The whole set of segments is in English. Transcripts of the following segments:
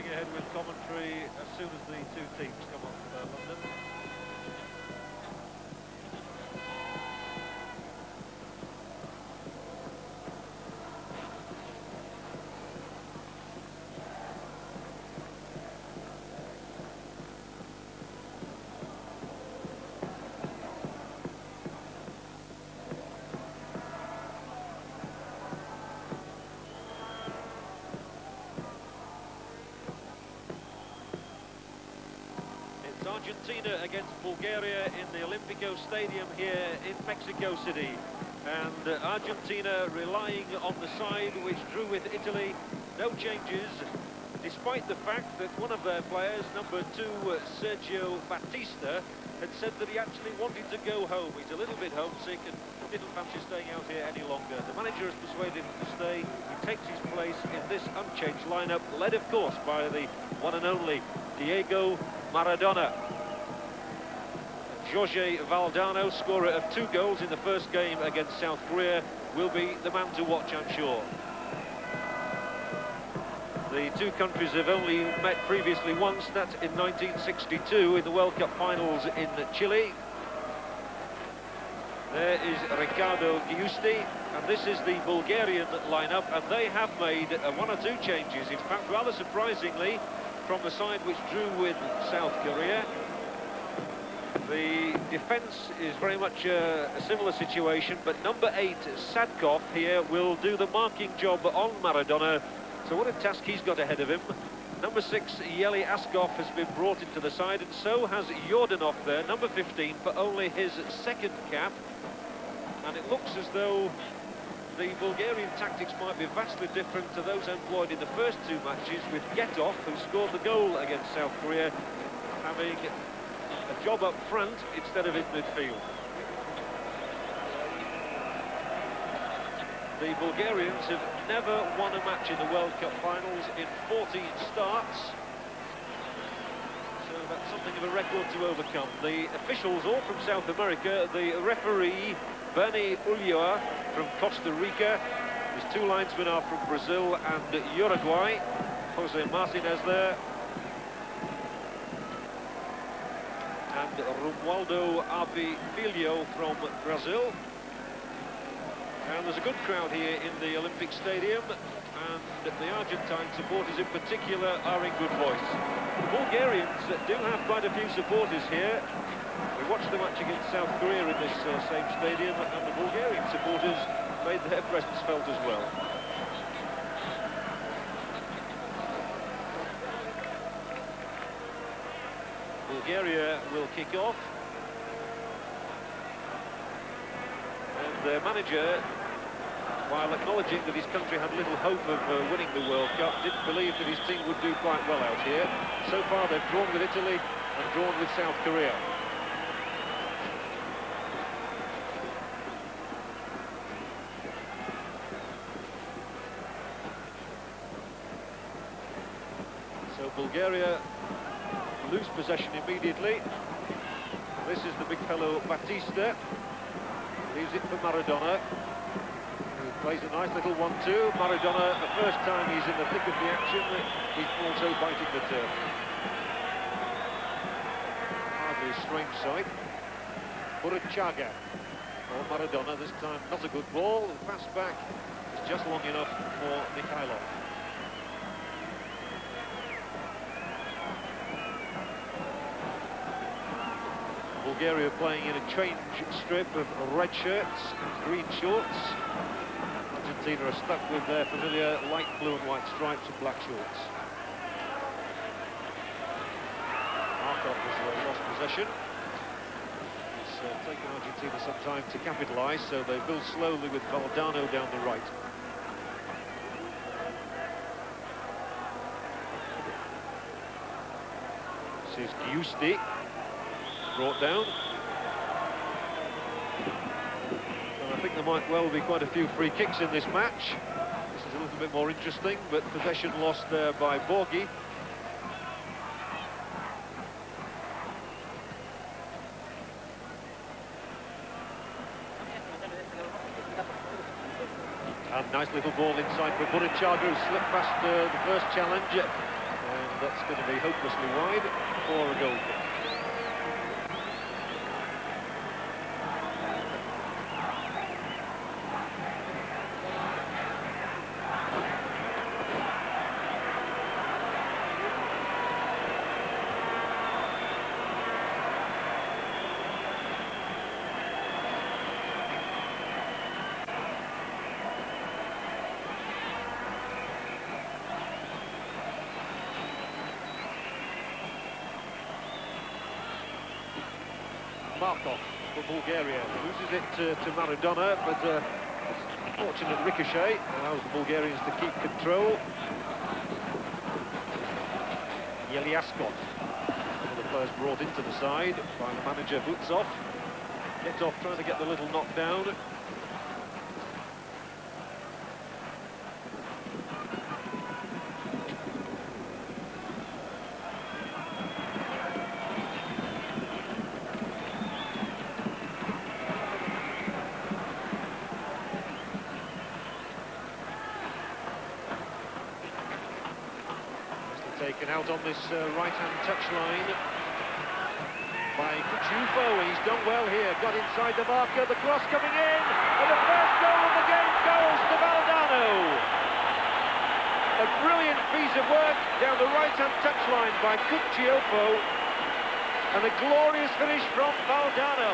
going ahead with commentary as soon as the two teams come off London. Argentina against Bulgaria in the Olympico Stadium here in Mexico City, and Argentina relying on the side which drew with Italy. No changes, despite the fact that one of their players, number 2, Sergio Batista, had said that he actually wanted to go home. He's a little bit homesick and didn't fancy staying out here any longer. The manager has persuaded him to stay. He takes his place in this unchanged lineup, led of course by the one and only Diego Maradona. Jorge Valdano, scorer of 2 goals in the first game against South Korea, will be the man to watch, I'm sure. The two countries have only met previously once, that in 1962 in the World Cup finals in Chile. There is Ricardo Giusti, and this is the Bulgarian lineup, and they have made 1 or 2 changes. In fact, rather surprisingly, from the side which drew with South Korea. The defence is very much a similar situation, but number 8, Sadkov, here will do the marking job on Maradona. So what a task he's got ahead of him. Number 6, Yeli Askov, has been brought into the side, and so has Yordanov there, number 15, for only his 2nd cap. And it looks as though the Bulgarian tactics might be vastly different to those employed in the first 2 matches, with Getov, who scored the goal against South Korea, having a job up front instead of in midfield. The Bulgarians have never won a match in the World Cup finals in 14 starts. So that's something of a record to overcome. The officials, all from South America. The referee, Bernie Ulloa, from Costa Rica. His 2 linesmen are from Brazil and Uruguay. Jose Martinez there. And Romualdo Filho from Brazil. And there's a good crowd here in the Olympic Stadium, and the Argentine supporters in particular are in good voice. The Bulgarians do have quite a few supporters here. We watched the match against South Korea in this same stadium, and the Bulgarian supporters made their presence felt as well. Bulgaria will kick off. And their manager, while acknowledging that his country had little hope of winning the World Cup, didn't believe that his team would do quite well out here. So far they've drawn with Italy and drawn with South Korea. So Bulgaria lose possession immediately. This is the big fellow Batista. Leaves it for Maradona, who plays a nice little 1-2. Maradona, the first time he's in the thick of the action, he's also biting the turf. Hardly a strange sight. Burachaga, or Maradona, this time not a good ball. The pass back is just long enough for Mikhailov. Bulgaria playing in a change strip of red shirts and green shorts. Argentina are stuck with their familiar light blue and white stripes and black shorts. Markov has lost possession. It's taken Argentina some time to capitalise, so they build slowly with Valdano down the right. This is Giusti. Brought down. And I think there might well be quite a few free kicks in this match. This is a little bit more interesting, but possession lost there by Borghi. And nice little ball inside for Burachaga, who slipped past the first challenge. And That's going to be hopelessly wide for a goal kick. Markov for Bulgaria, loses it to Maradona, but fortunate ricochet allows the Bulgarians to keep control. Yeliaskov, one of the players brought into the side by the manager Vutsov. Getov trying to get the little knockdown. Taken out on this right-hand touchline by Kuchufo. He's done well here, got inside the marker, the cross coming in, and the first goal of the game goes to Valdano. A brilliant piece of work down the right-hand touchline by Kuchufo, and a glorious finish from Valdano.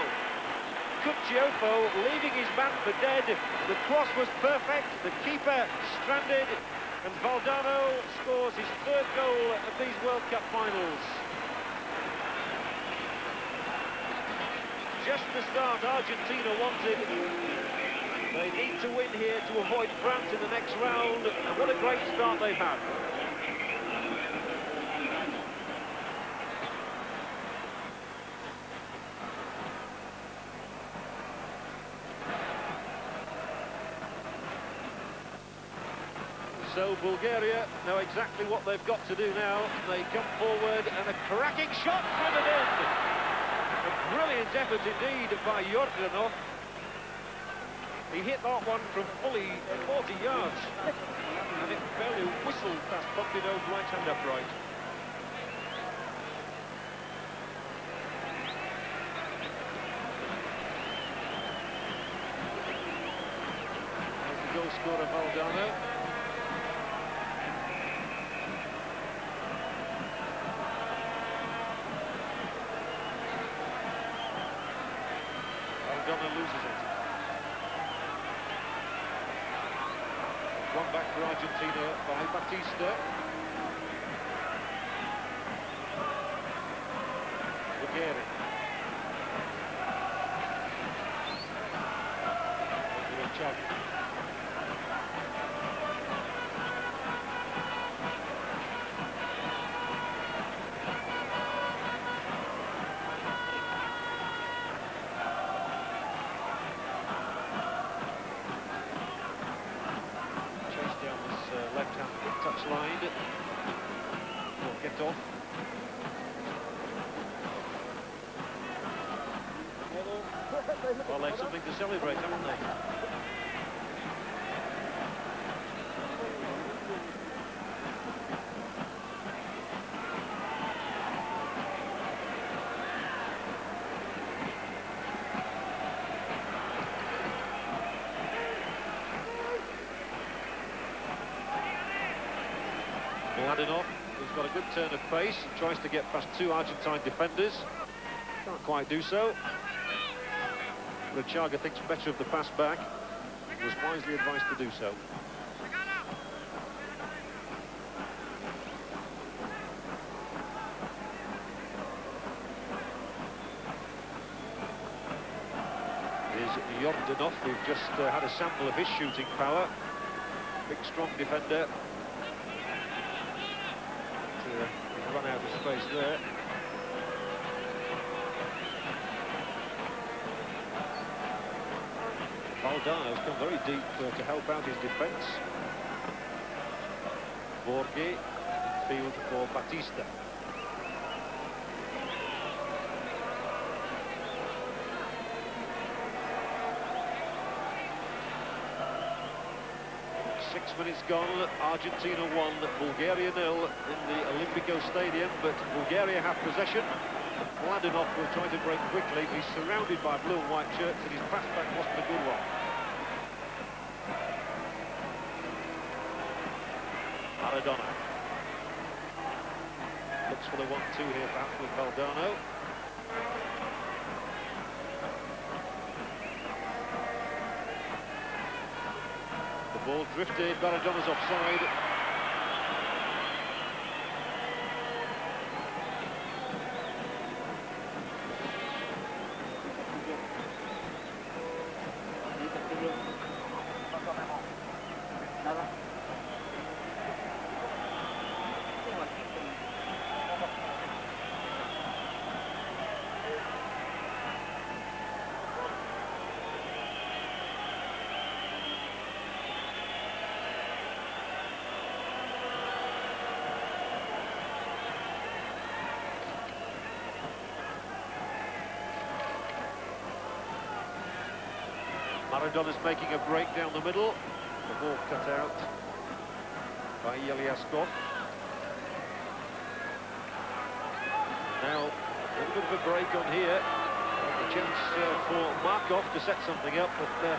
Kuchufo leaving his man for dead. The cross was perfect, the keeper stranded, and Valdano scores his third goal of these World Cup finals. Just the start Argentina wanted. They need to win here to avoid France in the next round, and what a great start they've had. So Bulgaria know exactly what they've got to do now. They come forward and a cracking shot driven in. A brilliant effort indeed by Yordanov. He hit that one from fully 40 yards. And it barely whistled past Pompidou's right-hand upright. There's the goal scorer Valdano. Loses it. One back for Argentina by Batista. Bulgaria. Touchline or get off. Well, they've something to celebrate, haven't they? Mladenov, who's got a good turn of pace, tries to get past two Argentine defenders. Can't quite do so. Chaga thinks better of the pass back. Was wisely advised to do so. Here's Yordanov, who've just had a sample of his shooting power. Big, strong defender. Run out of space there. Valdano's come very deep to help out his defence. Borghi in field for Batista. 6 minutes gone, Argentina 1, Bulgaria 0 in the Olympico Stadium, but Bulgaria have possession. Mladenov will try to break quickly. He's surrounded by blue and white shirts, and his pass back wasn't a good one. Maradona. Looks for the 1-2 here, perhaps, with Valdano. The ball drifted, Maradona's offside. Maradona's making a break down the middle. The ball cut out by Yeliaskov. Now, a little bit of a break on here. A chance for Markov to set something up, but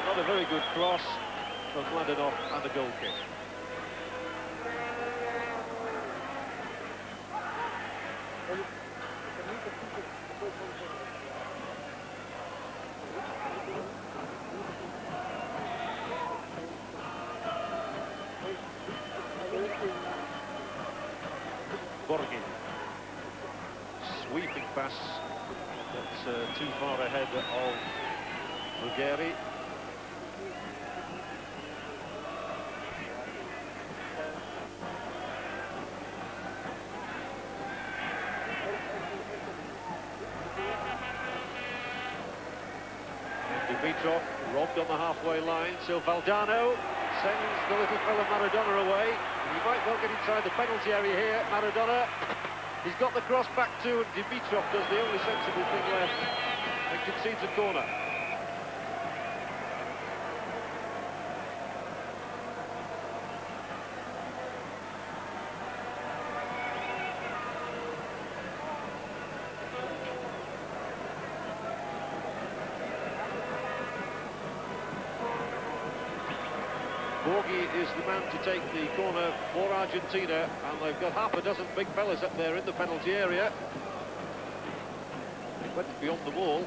not a very good cross from Mladenov and a goal kick. Borgin. Sweeping pass. That's too far ahead of Bulgaria. And Dimitrov robbed on the halfway line, so Valdano sends the little fella Maradona away. He might well get inside the penalty area here. Maradona, he's got the cross back to, and Dimitrov does the only sensible thing left and concedes a corner. Borghi is the man to take the corner for Argentina, and they've got half a dozen big fellas up there in the penalty area. It went beyond the wall.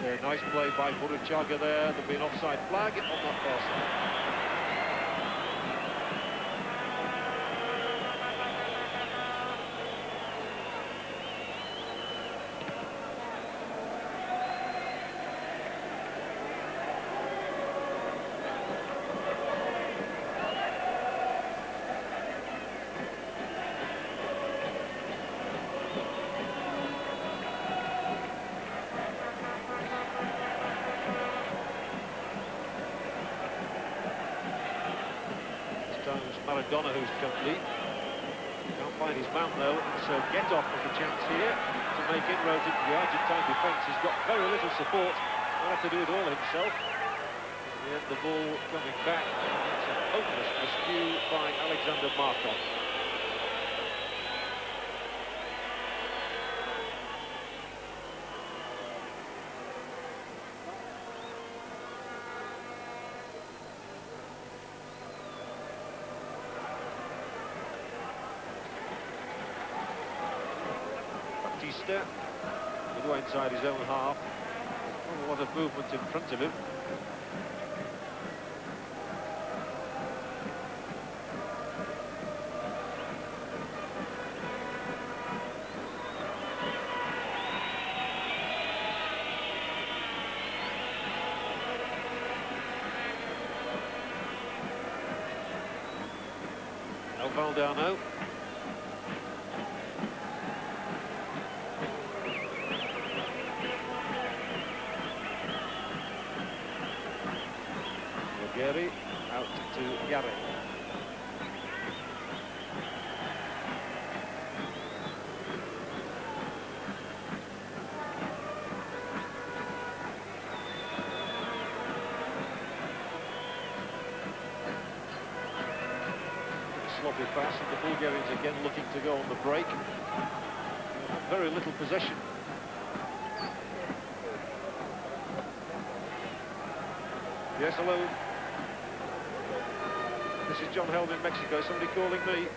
But, nice play by Burruchaga there. There'll be an offside flag on that far side. Maradona who's come deep. Can't find his man though, so Getov with the chance here to make inroads into the Argentine defence. He's got very little support, might have to do it all himself. In the end, the ball coming back. It's a hopeless rescue by Alexander Markov. Midway inside his own half. Oh, what a movement in front of him. Now Valdano. Out to Yari. sloppy pass, and the Bulgarians again looking to go on the break. Very little possession. Yes, hello. This is John Helm in Mexico. Somebody calling me.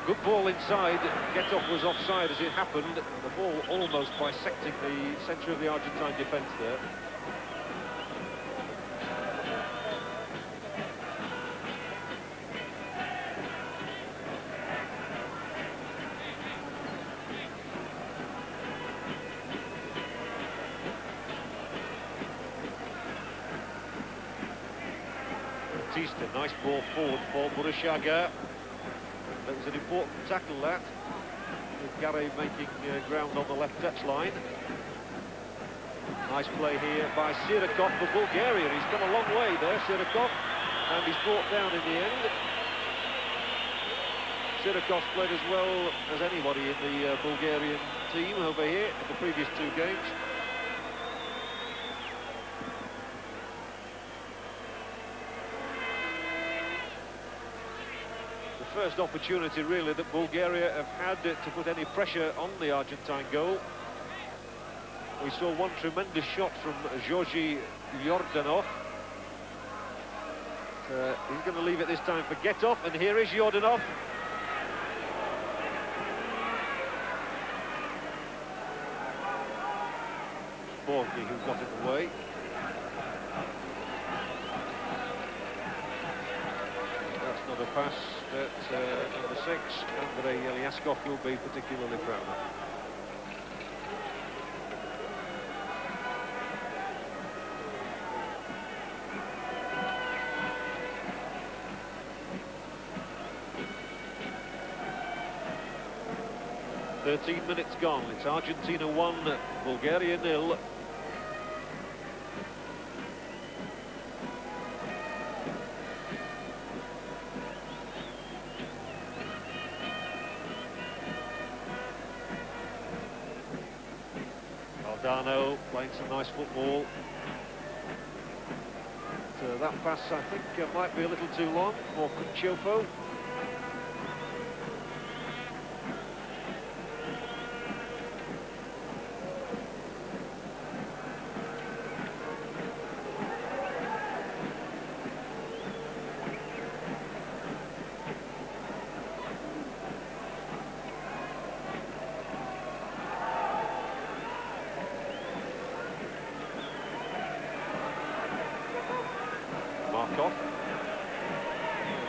Good ball inside. Getoff was offside as it happened. The ball almost bisecting the centre of the Argentine defence there. Batista, nice ball forward for Burushaga. That was an important tackle, that, with Gare making ground on the left touchline. Nice play here by Sirakov for Bulgaria. He's come a long way there, Sirakov, and he's brought down in the end. Sirakov's played as well as anybody in the Bulgarian team over here in the previous two games. First opportunity really that Bulgaria have had to put any pressure on the Argentine goal. We saw one tremendous shot from Georgi Yordanov. He's going to leave it this time for Getoff, and here is Yordanov. Borgi who got in the way. That's not a pass that number 6, Andrei Eliaskov, will be particularly proud of. "13 minutes gone. It's Argentina 1, Bulgaria 0. Dano playing some nice football. But, that pass, I think, might be a little too long for Kuchofo.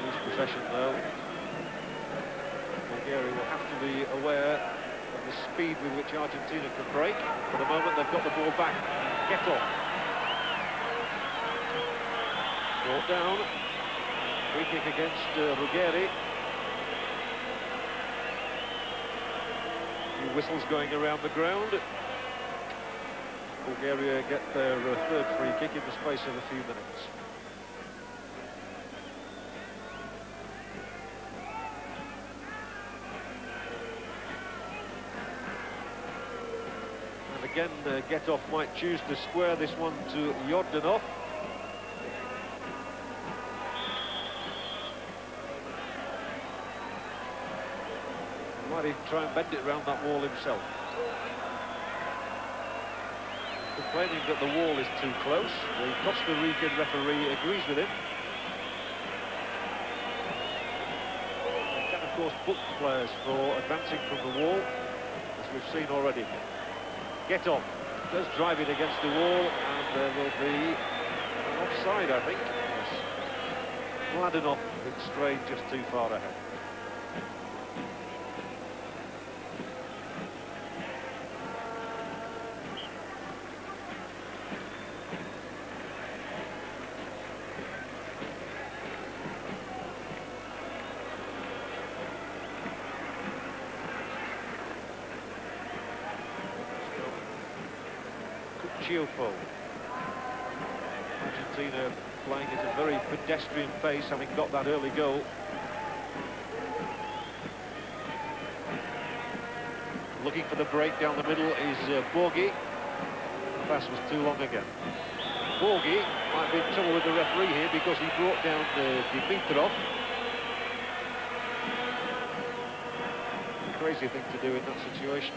Lose possession though. Bulgaria will have to be aware of the speed with which Argentina can break. For the moment they've got the ball back. Getoff. Brought down. Free kick against Ruggeri. A few whistles going around the ground. Bulgaria get their third free kick in the space of a few minutes. And again, Getoff might choose to square this one to Yordanov. He might even try and bend it round that wall himself. Complaining that the wall is too close. The Costa Rican referee agrees with him. They can, of course, book players for advancing from the wall, as we've seen already. Getoff does drive it against the wall, and there will be an offside, I think. Yes. Mladenov had strayed just too far ahead. Kuchofo. Argentina playing at a very pedestrian pace, having got that early goal. Looking for the break down the middle is Borgi. The pass was too long again. Borgi might be in trouble with the referee here because he brought down Dimitrov. Crazy thing to do in that situation.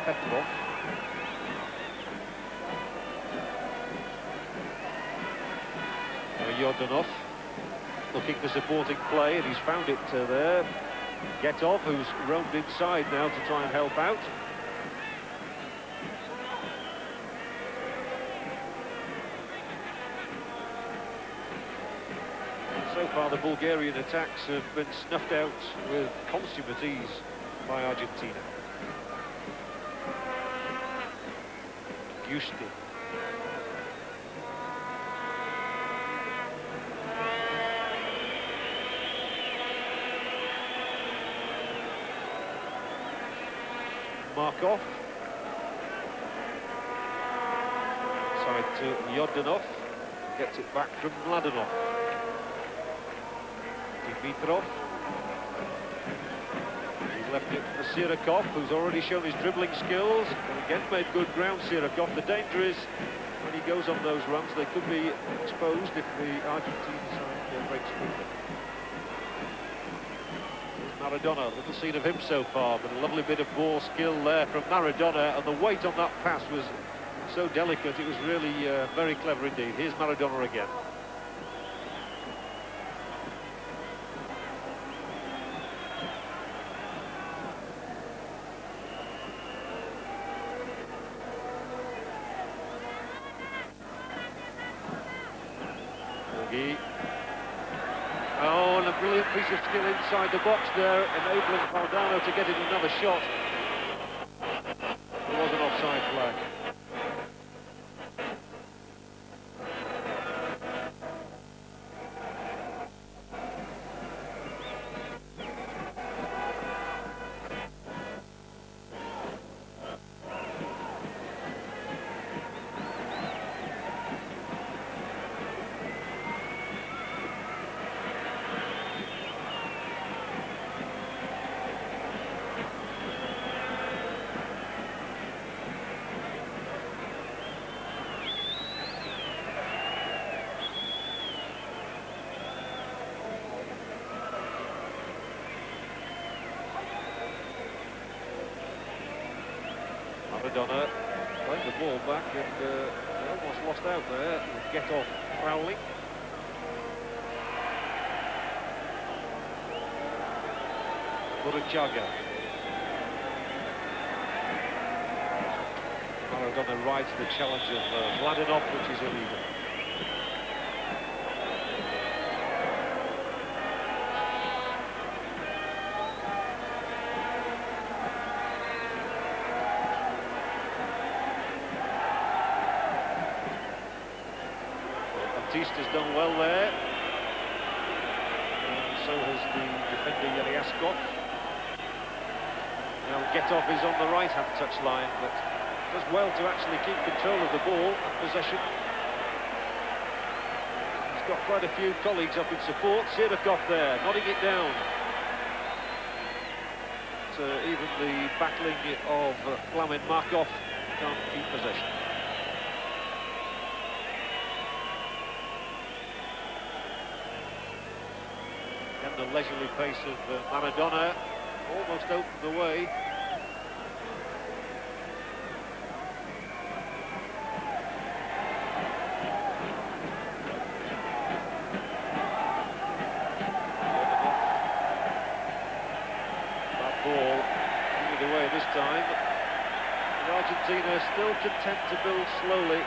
Petrov. Yordanov looking for supporting play, and he's found it there. Getov, who's roamed inside now to try and help out. So far the Bulgarian attacks have been snuffed out with consummate ease by Argentina. Gusti. Markov. Side to Yordanov. Gets it back from Mladenov. Dimitrov. He's left it for Sirakov, who's already shown his dribbling skills. And again made good ground, Sirakov. The danger is when he goes on those runs, they could be exposed if the Argentine side breaks through. Maradona, little seen of him so far, but a lovely bit of ball skill there from Maradona, and the weight on that pass was so delicate, it was really very clever indeed. Here's Maradona again. Borgi. Oh, and a brilliant piece of skill inside the box there, enabling Valdano to get in another shot. There was an offside flag. Maradona playing the ball back and almost lost out there. Get off prowling. Burachaga. Maradona rides the challenge of Mladenov, which is illegal. Batista's done well there, and so has the defender Yeliaskov. Now Getov is on the right-hand touchline, but does well to actually keep control of the ball and possession. He's got quite a few colleagues up in support. Sirakov there, nodding it down. So even the battling of Flamin Markov can't keep possession. The leisurely pace of Maradona almost opened the way. That ball moved away this time. And Argentina still content to build slowly.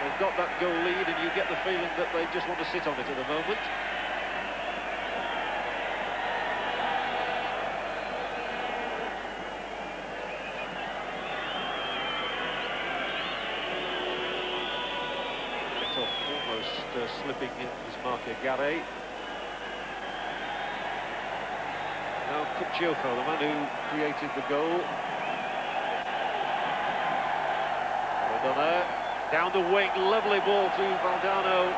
They've got that goal lead, and you get the feeling that they just want to sit on it at the moment. Just slipping his marker, Gare. Now Kuchiopo, the man who created the goal. Maradona, down the wing, lovely ball to Valdano.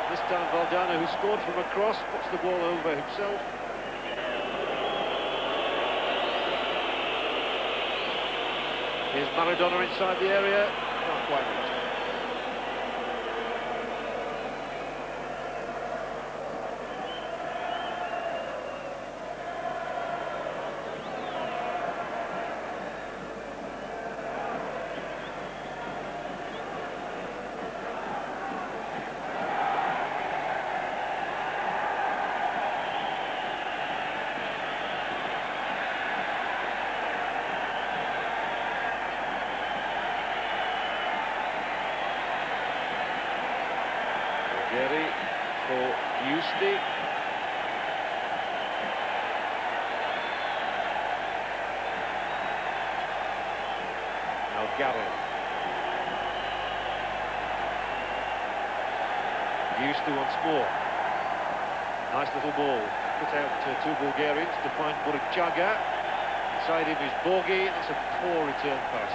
This time Valdano, who scored from a cross, puts the ball over himself. Here's Maradona inside the area, not quite reaching. Gary for Giusti. Now Gary. Giusti once more. Nice little ball. Put out to two Bulgarians to find Burchaga. Inside him is Borgi. That's a poor return pass.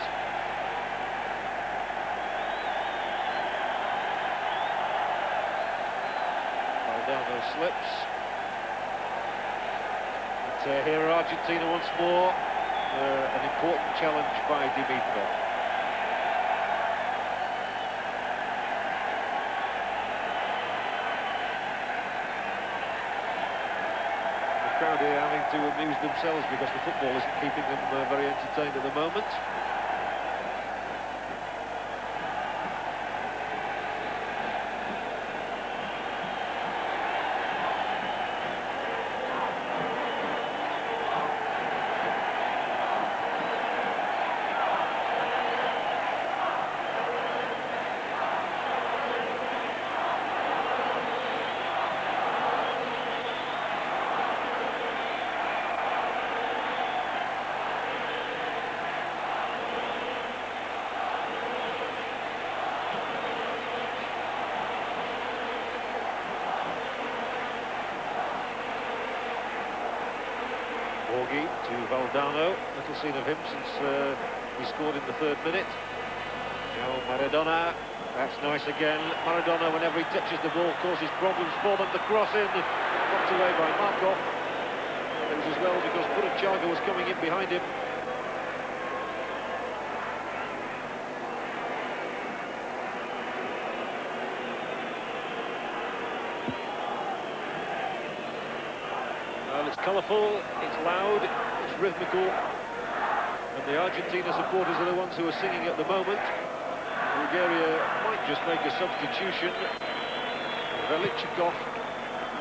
Valdano slips. But here are Argentina once more. An important challenge by Dimitrov. The crowd here having to amuse themselves because the football isn't keeping them very entertained at the moment. Borgi to Valdano, little seen of him since he scored in the 3rd minute. Now Maradona, that's nice again. Maradona, whenever he touches the ball, causes problems for them. The cross in, knocked away by Markov. It was as well because Burchaga was coming in behind him. Well, it's colourful, it's loud, it's rhythmical, and the Argentina supporters are the ones who are singing at the moment. Bulgaria might just make a substitution. Velichikov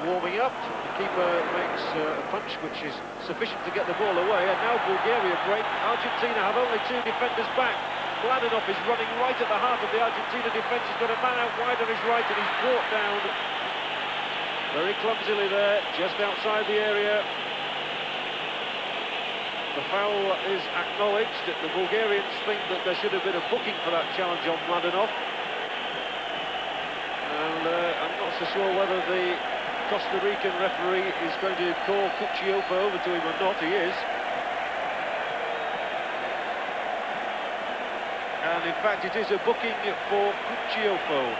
warming up. The keeper makes a punch which is sufficient to get the ball away, and now Bulgaria break. Argentina have only 2 defenders back. Mladenov is running right at the heart of the Argentina defence. He's got a man out wide on his right, and he's brought down very clumsily there, just outside the area. The foul is acknowledged. The Bulgarians think that there should have been a booking for that challenge on Mladenov. And I'm not so sure whether the Costa Rican referee is going to call Kuchiopo over to him or not. He is. And in fact, it is a booking for Kuchiopo.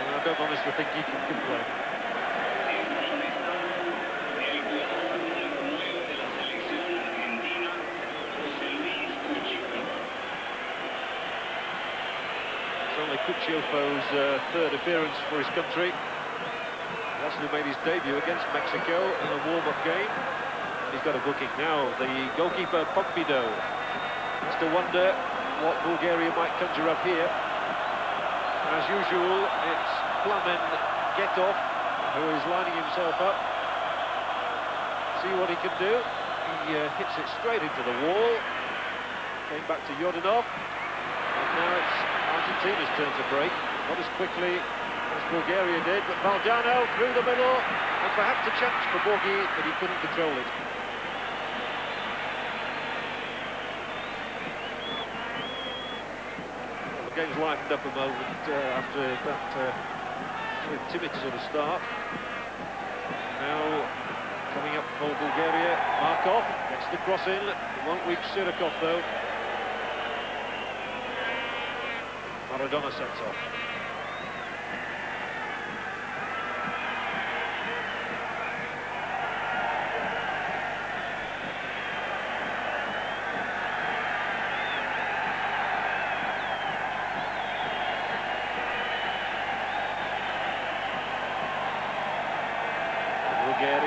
I don't honestly think he can complain. It's only Kuchiopo's 3rd appearance for his country. He actually made his debut against Mexico in a warm-up game. He's got a booking now. The goalkeeper, Pompidou, has to wonder what Bulgaria might conjure up here. As usual, it's Plamen Getov who is lining himself up. See what he can do. He hits it straight into the wall. Came back to Yordanov. And now it's Argentina's turn to break. Not as quickly as Bulgaria did, but Valdano through the middle. And perhaps a chance for Borgi, but he couldn't control it. game's lightened up a moment after that very timid sort of start. Now coming up for Bulgaria, Markov gets the cross in. It won't reach Sirikov though. Maradona sets off.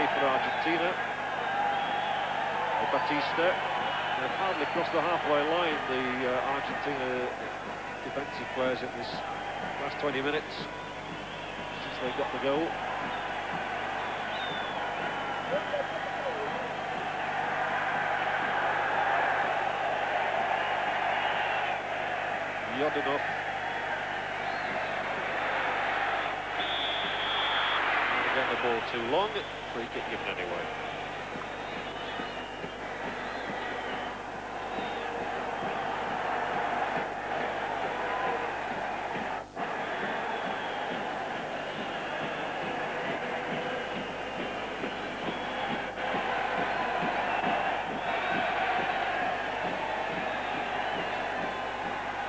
For Argentina. Batista. They've hardly crossed the halfway line, the Argentina defensive players in this last 20 minutes since they got the goal. Yodinov. The ball too long, free kick given anyway.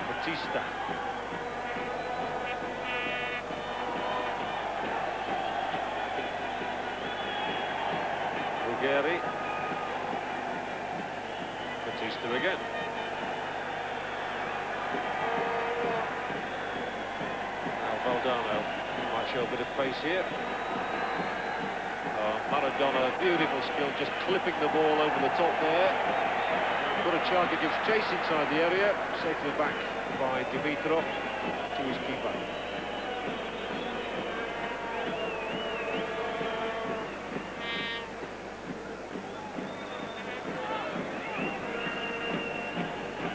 Batista. Bulgaria. Batista again. Now Valdano might show a bit of pace here. Maradona, beautiful skill, just clipping the ball over the top there. Burachaka gives chase inside the area, safely back by Dimitrov to his keeper.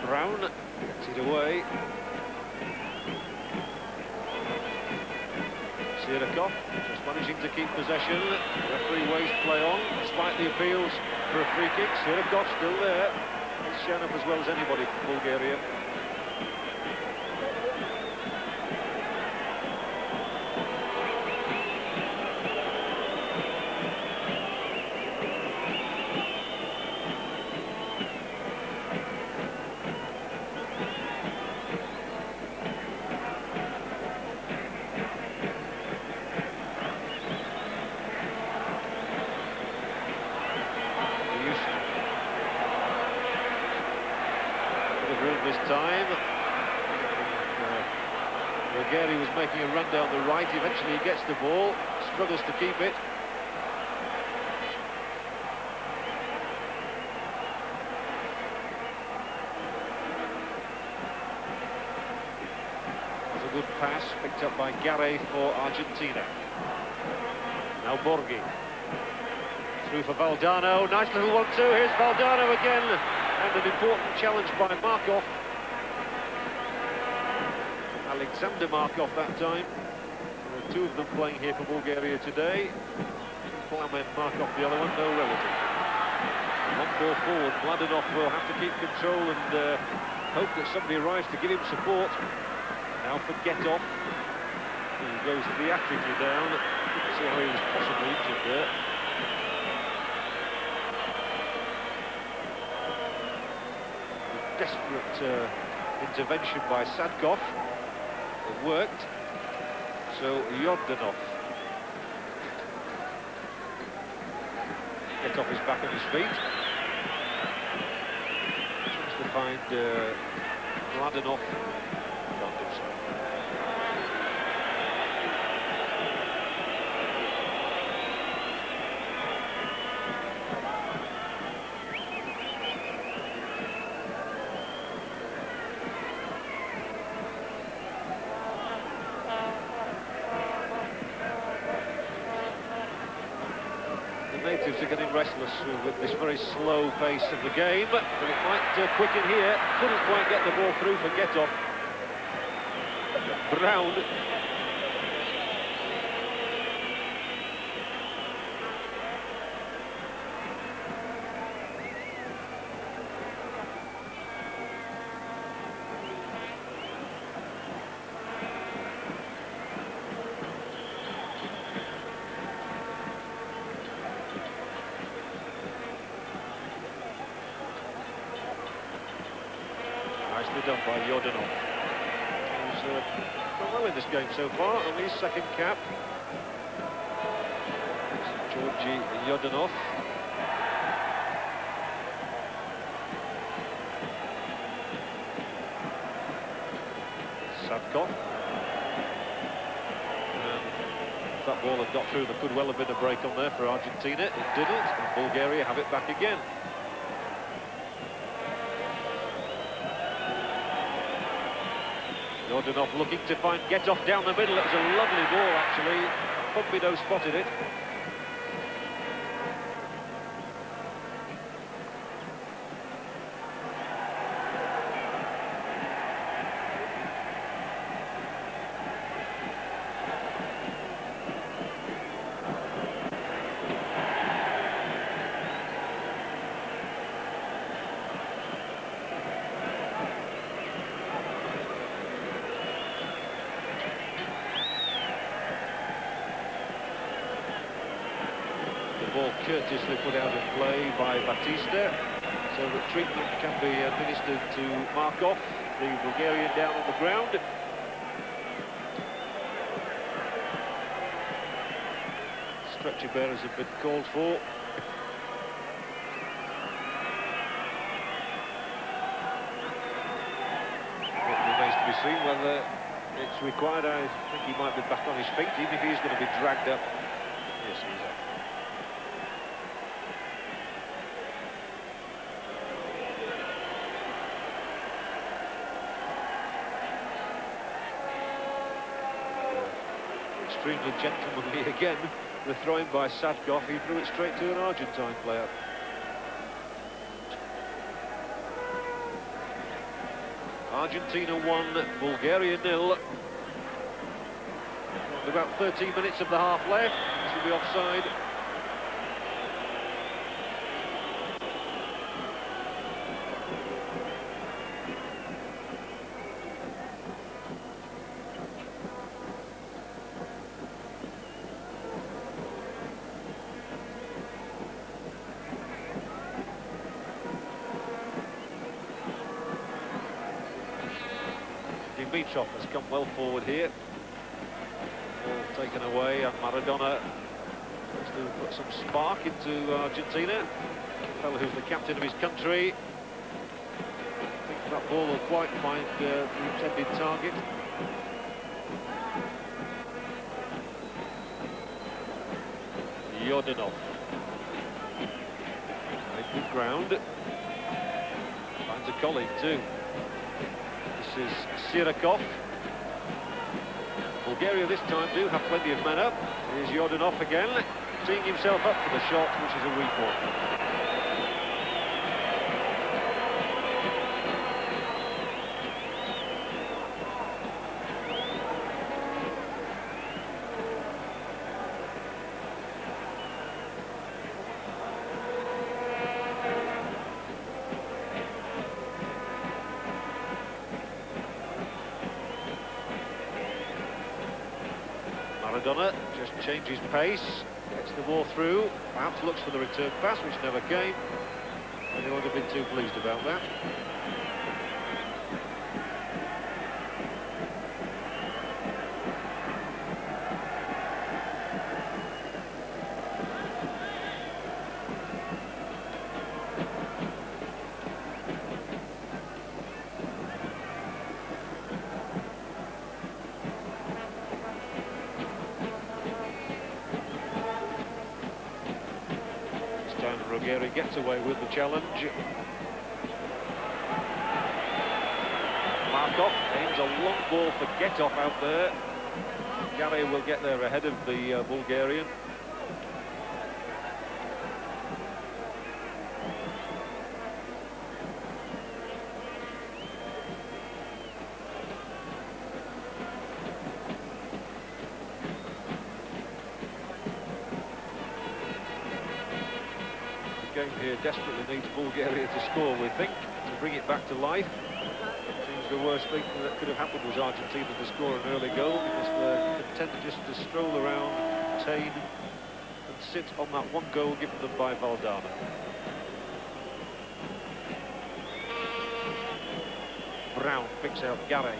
Brown gets it away. Sirikov just managing to keep possession. Referee waves play on despite the appeals for a free kick. Sirikov still there. He's shown up as well as anybody for Bulgaria. This time Bulgaria was making a run down the right. Eventually he gets the ball, struggles to keep it. That's a good pass picked up by Gare for Argentina. Now Borghi through for Valdano. Nice little 1-2. Here's Valdano again. And an important challenge by Markov. Alexander Markov that time. There are two of them playing here for Bulgaria today. Plamen Markov, the other one, no relative. One ball forward. Mladenov will have to keep control and hope that somebody arrives to give him support. Now for Getov. He goes theatrically down. See how he was possibly injured there. Desperate intervention by Sadkov. It worked. So Yodinov. Getov is back on his feet. Tries to find Mladenov. Can't do so. Natives are getting restless with this very slow pace of the game, but it might quicken here. Couldn't quite get the ball through for Getov. Brown. done by Yordanov. He's done well in this game so far, on his second cap. It's Georgi Yordanov. Sadkov. If that ball had got through, there could well have been a break on there for Argentina. It didn't, and Bulgaria have it back again. Yordanov looking to find get-off down the middle. It was a lovely ball, actually. Pompidou spotted it. Ball courteously put out of play by Batista, so that treatment can be administered to Markov, the Bulgarian down on the ground. Stretcher bearers have been called for. It remains to be seen whether it's required. I think he might be back on his feet, even if he's going to be dragged up. Yes, he's up. Extremely gentlemanly again. The throw-in by Sadkov, he threw it straight to an Argentine player. Argentina 1, Bulgaria 0. About 13 minutes of the half left. This will be offside. Dimitrov has come well forward here. Ball taken away, and Maradona wants to put some spark into Argentina. The fellow who's the captain of his country. I think that ball will quite find the intended target. Yordanov. Very good ground. Finds a colleague too. This is Sirakov. Bulgaria this time do have plenty of men up. Here's Yordanov again, teeing himself up for the shot, which is a weak one. Maradona just changes pace, gets the ball through, perhaps looks for the return pass, which never came. He won't have been too pleased about that. Bulgaria gets away with the challenge. Markov aims a long ball for get-off out there. Gary will get there ahead of the Bulgarian. Game here desperately needs Bulgaria to score, we think, to bring it back to life. Seems the worst thing that could have happened was Argentina to score an early goal, because they're content just to stroll around, contain, and sit on that one goal given them by Valdana. Brown picks out Garay.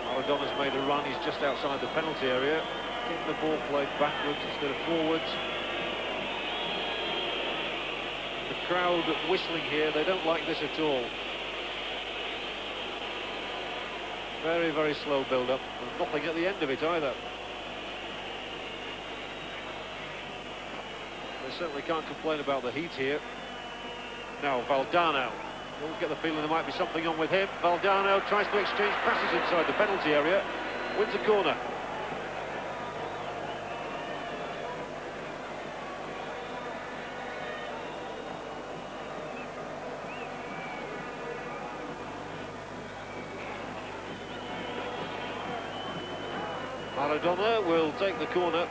Maradona's made a run, he's just outside the penalty area. Getting the ball played backwards instead of forwards. The crowd whistling here, they don't like this at all. Very, very slow build-up, and nothing at the end of it either. They certainly can't complain about the heat here. Now, Valdano. You always get the feeling there might be something on with him. Valdano tries to exchange passes inside the penalty area. Wins a corner. Maradona will take the corner.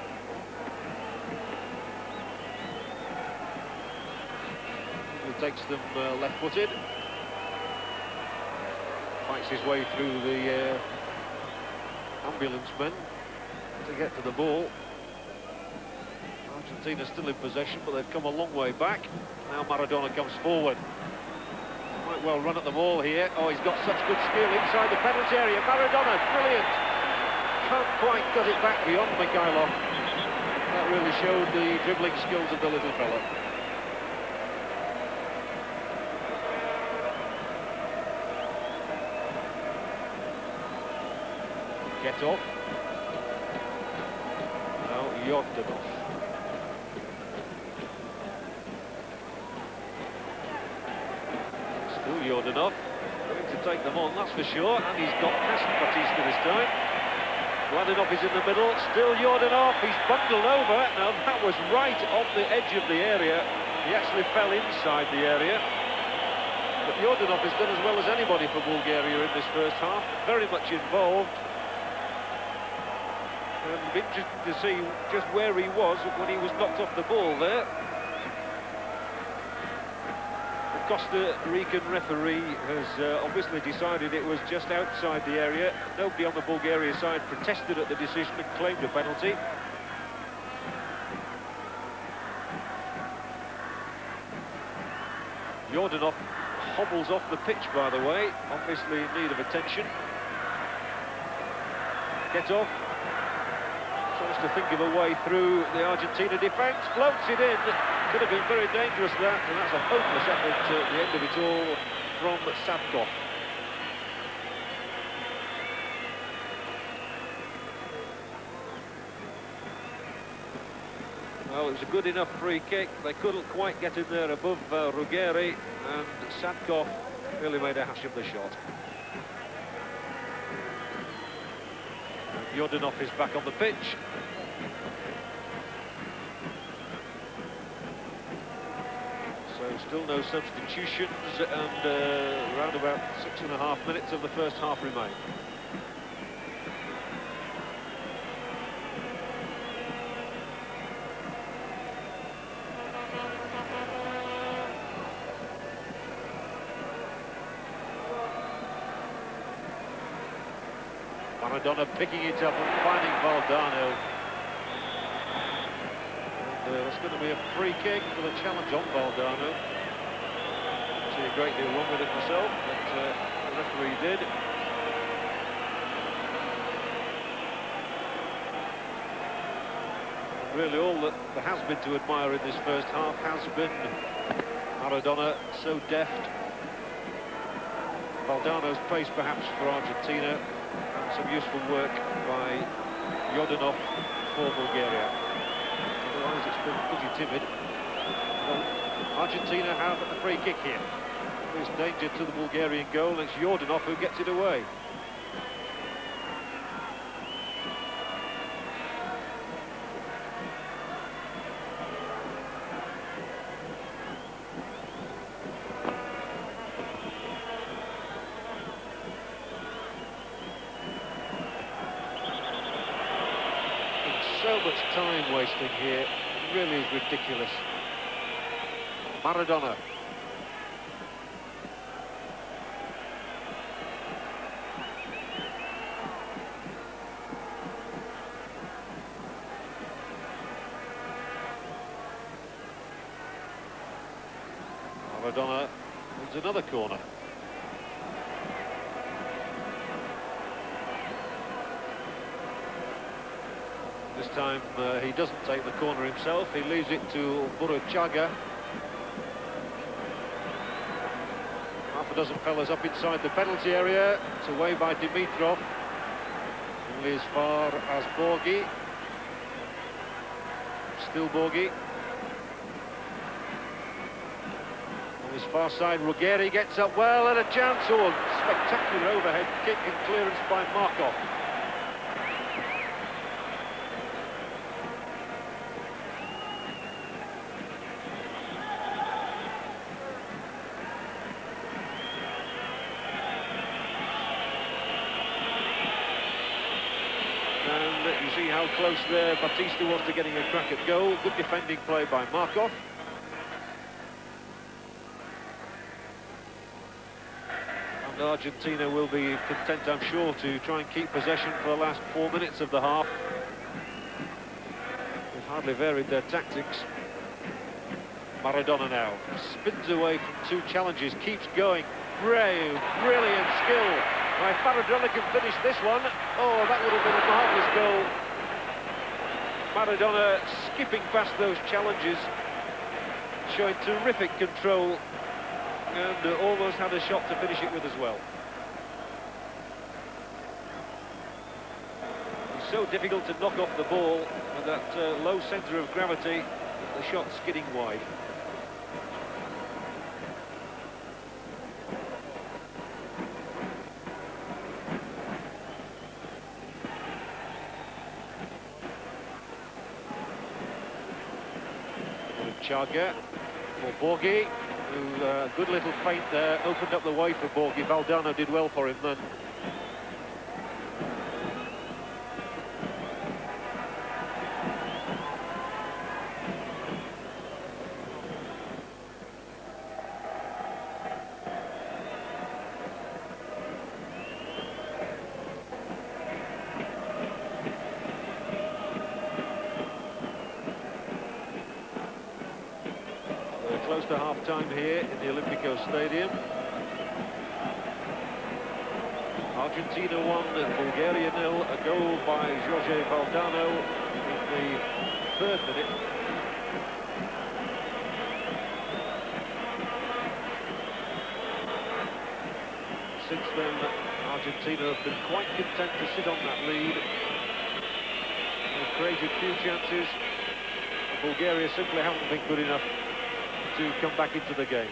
He takes them left-footed. Fights his way through the ambulance men to get to the ball. Argentina still in possession, but they've come a long way back. Now Maradona comes forward. Might well run at the ball here. Oh, he's got such good skill inside the penalty area. Maradona, brilliant. Can't quite cut it back beyond Mikhailov. That really showed the dribbling skills of the little fella. Get off. Now Yordanov. Still Yordanov. Going to take them on, that's for sure. And he's got past Batista this time. Mladenov is in the middle. Still Yordanov. He's bundled over. Now that was right on the edge of the area. He actually fell inside the area. But Yordanov has done as well as anybody for Bulgaria in this first half. Very much involved. And interesting to see just where he was when he was knocked off the ball there. The Costa Rican referee has obviously decided it was just outside the area. Nobody on the Bulgaria side protested at the decision and claimed a penalty. Yordanov hobbles off the pitch, by the way, obviously in need of attention. Get off. Tries to think of a way through the Argentina defence, floats it in. Could have been very dangerous, that, and that's a hopeless effort at the end of it all from Sadkov. Well, it was a good enough free kick. They couldn't quite get in there above Ruggeri, and Sadkov really made a hash of the shot. Yordanov is back on the pitch. So still no substitutions, and around about 6.5 minutes of the first half remain. Maradona picking it up and finding Valdano. And there's going to be a free kick for the challenge on Valdano. I see a great deal wrong with it myself, but the referee did. Really all that there has been to admire in this first half has been Maradona, so deft. Valdano's pace perhaps for Argentina. Some useful work by Yordanov for Bulgaria. Otherwise it's been pretty timid. Well, Argentina have a free kick here. There's danger to the Bulgarian goal, and it's Yordanov who gets it away. So much time wasting here, it really is ridiculous. Maradona. Maradona wins another corner. This time he doesn't take the corner himself, he leaves it to Burruchaga. Half a dozen fellas up inside the penalty area. It's away by Dimitrov. Only as far as Borghi. Still Borghi. On his far side, Ruggeri gets up well and a chance. Oh, spectacular overhead kick and clearance by Markov. And you see how close there Batista was to getting a crack at goal. Good defending play by Markov. And Argentina will be content, I'm sure, to try and keep possession for the last 4 minutes of the half. They've hardly varied their tactics. Maradona now spins away from two challenges, keeps going. Brave, brilliant skill. If Maradona can finish this one, oh, that would have been a marvellous goal. Maradona skipping past those challenges, showing terrific control, and almost had a shot to finish it with as well. It's so difficult to knock off the ball with that low centre of gravity, the shot skidding wide. Chaga for Borghi, who good little feint there, opened up the way for Borghi. Valdano did well for him then. Close to half-time here in the Olympico Stadium. Argentina 1, Bulgaria 0. A goal by Jorge Valdano in the 3rd minute. Since then, Argentina have been quite content to sit on that lead. They've created few chances. Bulgaria simply haven't been good enough to come back into the game.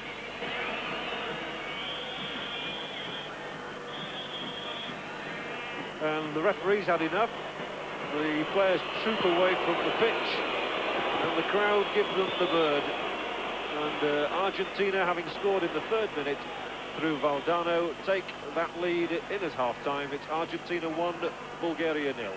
And the referee's had enough. The players troop away from the pitch and the crowd give them the bird. And Argentina, having scored in the 3rd minute through Valdano, take that lead in at half-time. It's Argentina 1, Bulgaria 0.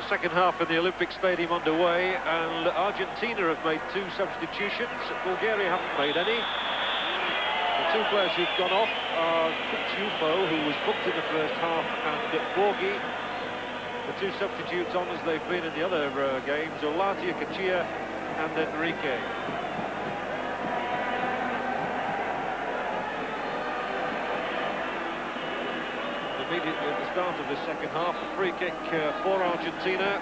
Second half in the Olympic Stadium underway, and Argentina have made 2 substitutions. Bulgaria haven't made any. The 2 players who've gone off are Ufo, who was booked in the first half, and Borgi. The two substitutes on as they've been in the other games, Olatia, Kachia and Enrique. Immediately at the start of the second half, a free kick for Argentina.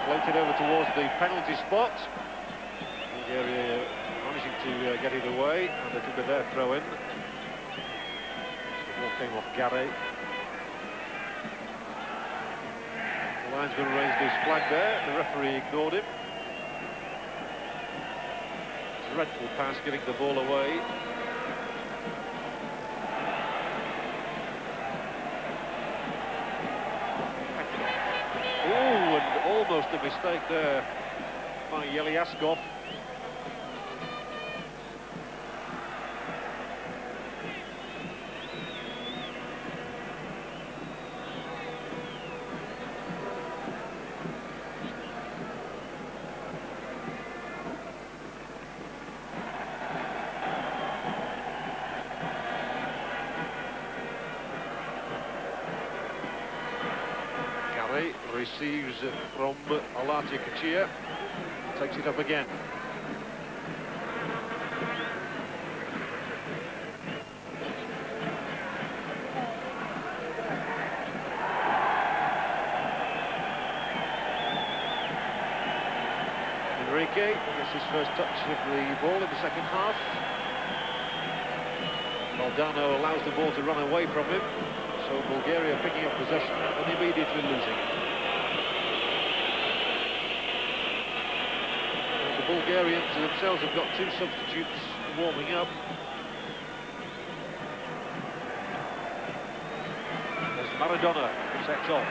Floated over towards the penalty spot. Bulgaria managing to get it away, and it took a their throw in. The ball came off Gary. The linesman raised his flag there, the referee ignored him. Dreadful pass, giving the ball away. Oh, and almost a mistake there by Yeliaskov. Receives from Olatia Kachia, takes it up again. Enrique gets his first touch of the ball in the second half. Valdano allows the ball to run away from him, so Bulgaria picking up possession and immediately losing it. The Bulgarians themselves have got two substitutes warming up. There's Maradona who sets off.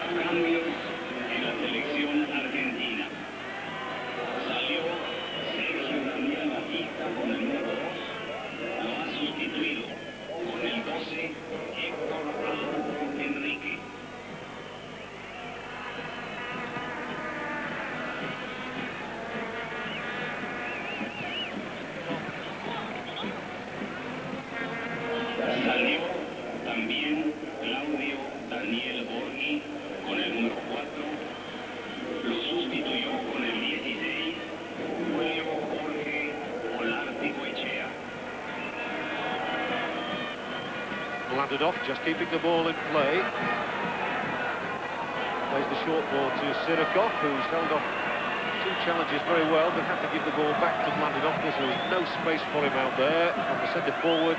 Cambios en la selección argentina. Salió Sergio Daniel Batista con el número 2. Lo ha sustituido con el 12 Héctor Aldo Enrique. Salió también Claudio Daniel Borghi con el número 4. Lo sustituyó con el 16 Julio Jorge Olarte-Goichea. Landed off, just keeping the ball in play. Plays the short ball to Sirikov, who's held off two challenges very well, but had to give the ball back to Landed off because there was no space for him out there. And the centre forward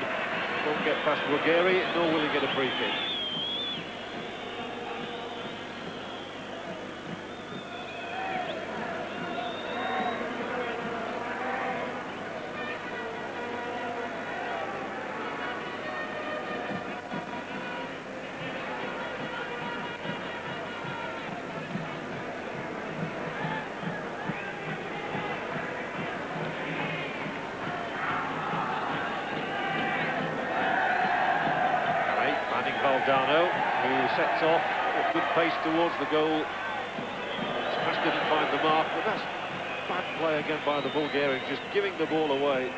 won't get past Bulgaria, nor will he get a free kick. Valdano, who sets off at good pace towards the goal. Smash didn't find the mark, but that's bad play again by the Bulgarians, just giving the ball away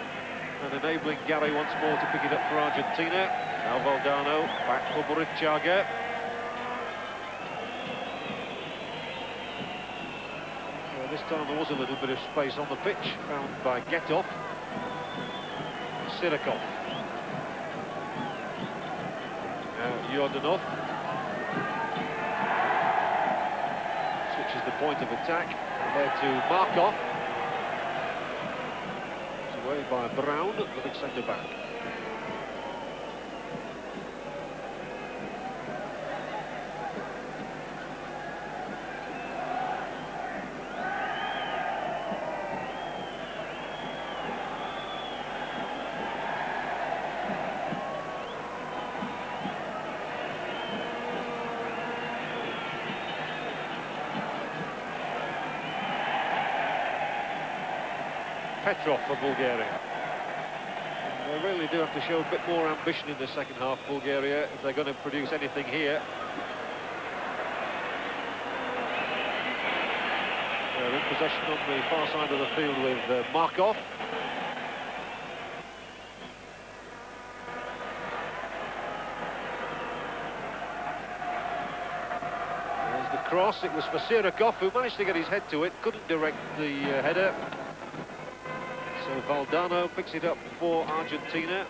and enabling Gary once more to pick it up for Argentina. Now Valdano, back for Buricchaga. Well, this time there was a little bit of space on the pitch, found by Getov. Sirikov. Yordanov switches the point of attack, and there to Markov. It's away by Brown, the big centre back. Petrov for Bulgaria. They're really really do have to show a bit more ambition in the second half, Bulgaria, if they're going to produce anything here. They're in possession on the far side of the field with Markov. There's the cross. It was for Sirakov, who managed to get his head to it, couldn't direct the header. So Valdano picks it up for Argentina.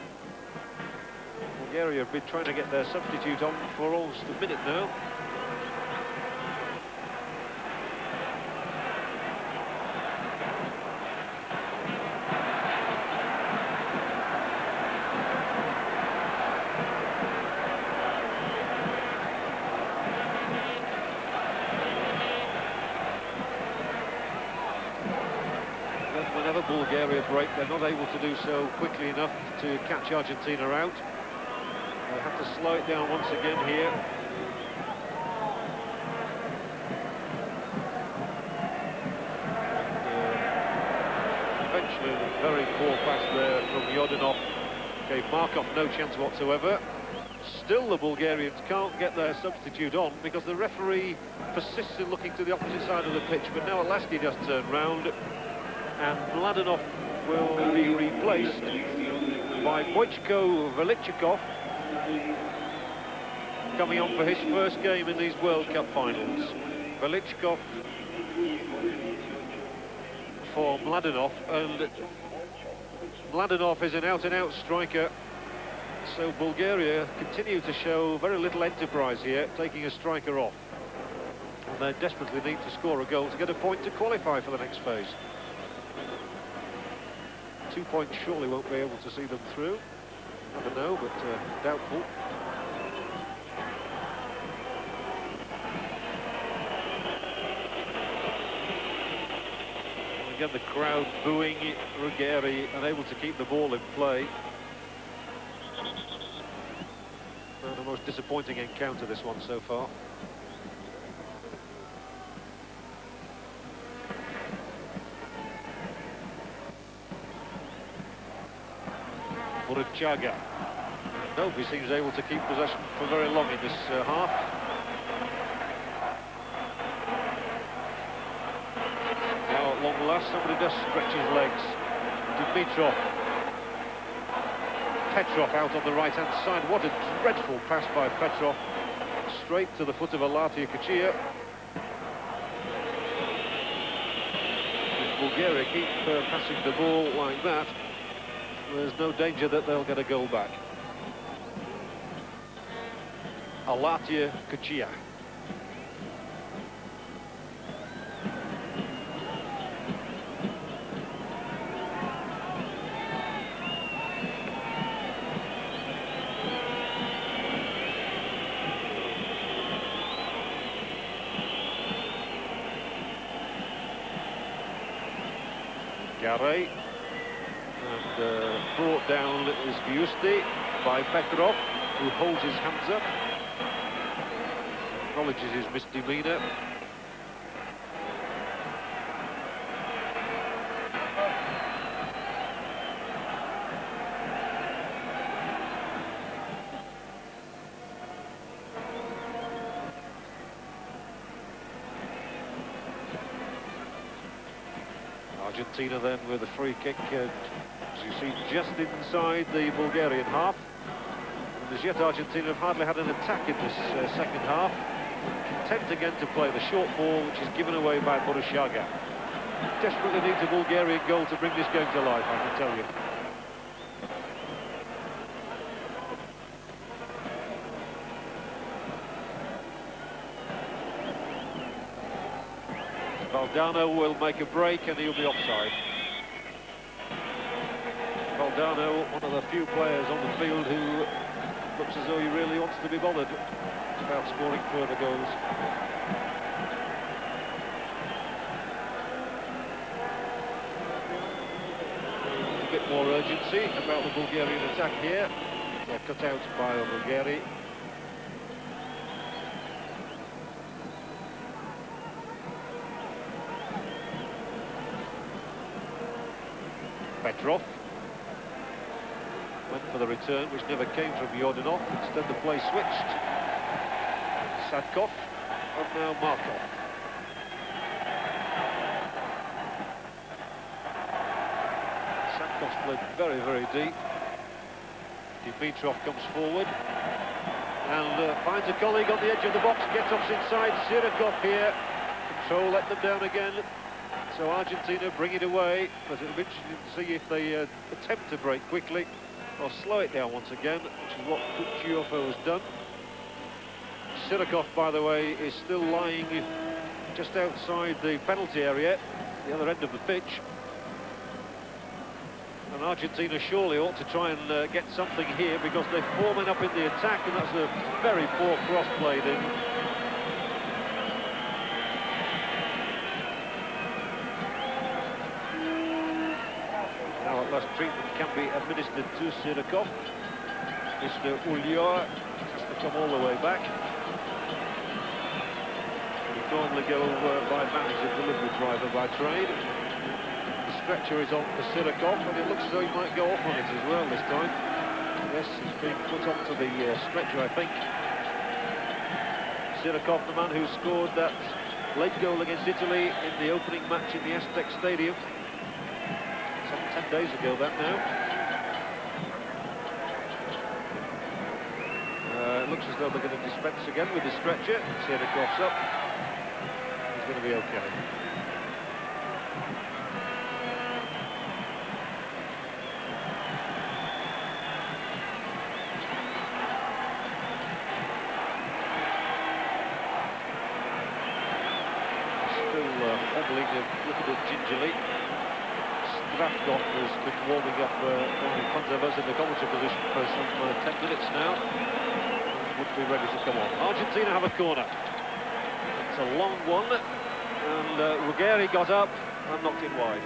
Bulgaria have been trying to get their substitute on for almost a minute now. Whenever Bulgaria break, they're not able to do so quickly enough to catch Argentina out. They have to slow it down once again here. And, eventually, a very poor pass there from Yordanov gave Markov no chance whatsoever. Still, the Bulgarians can't get their substitute on because the referee persists in looking to the opposite side of the pitch. But now at last he does turn round, and Mladenov will be replaced by Vojko Velichikov, coming on for his first game in these World Cup finals. Velichikov for Mladenov, and Mladenov is an out-and-out striker, so Bulgaria continue to show very little enterprise here, taking a striker off. And they desperately need to score a goal to get a point to qualify for the next phase. 2 points surely won't be able to see them through. Never know, but doubtful. And again, the crowd booing Ruggeri, unable to keep the ball in play. And the most disappointing encounter, this one so far. Chaga. Nobody seems able to keep possession for very long in this half. Now at long last somebody does stretch his legs. Dimitrov. Petrov out on the right hand side. What a dreadful pass by Petrov. Straight to the foot of Alatia Kachia. If Bulgaria keep passing the ball like that, there's no danger that they'll get a goal back. Alatia Kachia. Gare. And brought down is Giusti by Petrov, who holds his hands up, acknowledges his misdemeanor. Argentina then with a free kick, as you see, just inside the Bulgarian half. And as yet Argentina have hardly had an attack in this second half. Content again to play the short ball, which is given away by Borushaga. Desperately needs a Bulgarian goal to bring this game to life, I can tell you. Valdano will make a break and he'll be offside. Valdano, one of the few players on the field who looks as though he really wants to be bothered about scoring further goals. A bit more urgency about the Bulgarian attack here. They're cut out by Bulgaria. Petrov. for the return, which never came from Yordanov. Instead, the play switched. Sadkov, and now Markov. Sadkov's played very, very deep. Dimitrov comes forward and finds a colleague on the edge of the box, gets off inside. Sirikov here. Control let them down again. So Argentina bring it away, but it'll be interesting to see if they attempt to break quickly or slow it down once again, which is what Kuchiofo has done. Sirikov, by the way, is still lying just outside the penalty area, the other end of the pitch. And Argentina surely ought to try and get something here, because they're 4 men up in the attack, and that's a very poor cross played in. Now at last treatment can be administered to Sirikov. Mr. Ulloa has to come all the way back. We normally go by man as a delivery driver by trade. The stretcher is on for Sirikov, and it looks as though he might go off on it as well this time. Yes, he's being put onto the stretcher, I think. Sirikov, the man who scored that late goal against Italy in the opening match in the Aztec Stadium. Some 10 days ago, that now. It looks as though they're going to dispense again with the stretcher. Sirikov's up. He's going to be okay. Hobbling a little bit gingerly. Strafkov has been warming up in front of us in the commentary position for some 10 minutes now. Would be ready to come on. Argentina have a corner. It's a long one, and Bulgaria got up and knocked it wide.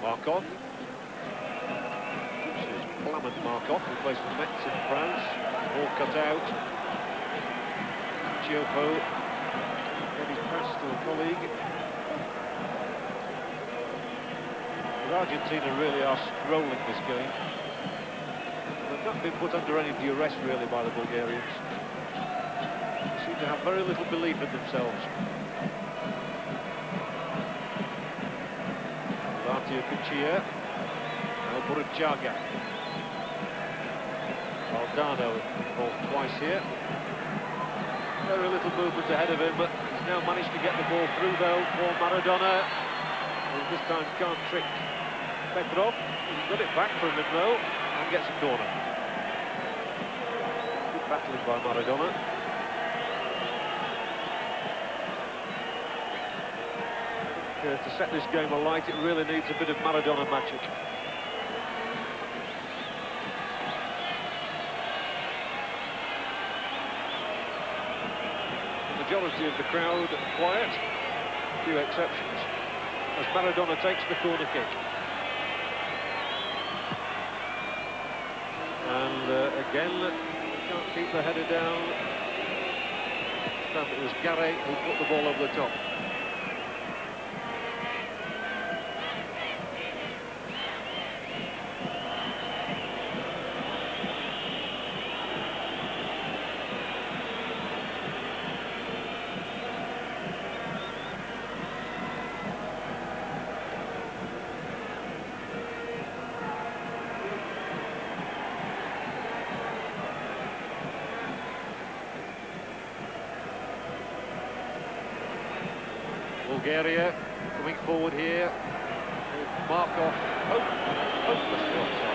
Markov. This is Plamen Markov, who plays for Metz in France. All cut out. Chiofo getting pass to a colleague. But Argentina really are strolling this game. They've not been put under any duress really by the Bulgarians. They seem to have very little belief in themselves. Kuchia, Burchaga. Valdano involved twice here. Very little movement ahead of him, but he's now managed to get the ball through though for Maradona. And this time can't trick Petrov. He's got it back from him though, and gets a corner. Good battling by Maradona. To set this game alight, it really needs a bit of Maradona magic. The majority of the crowd quiet, a few exceptions, as Maradona takes the corner kick. And again, can't keep the header down. This time it was Garre who put the ball over the top. Bulgaria coming forward here. Markov. Hopelessly offside.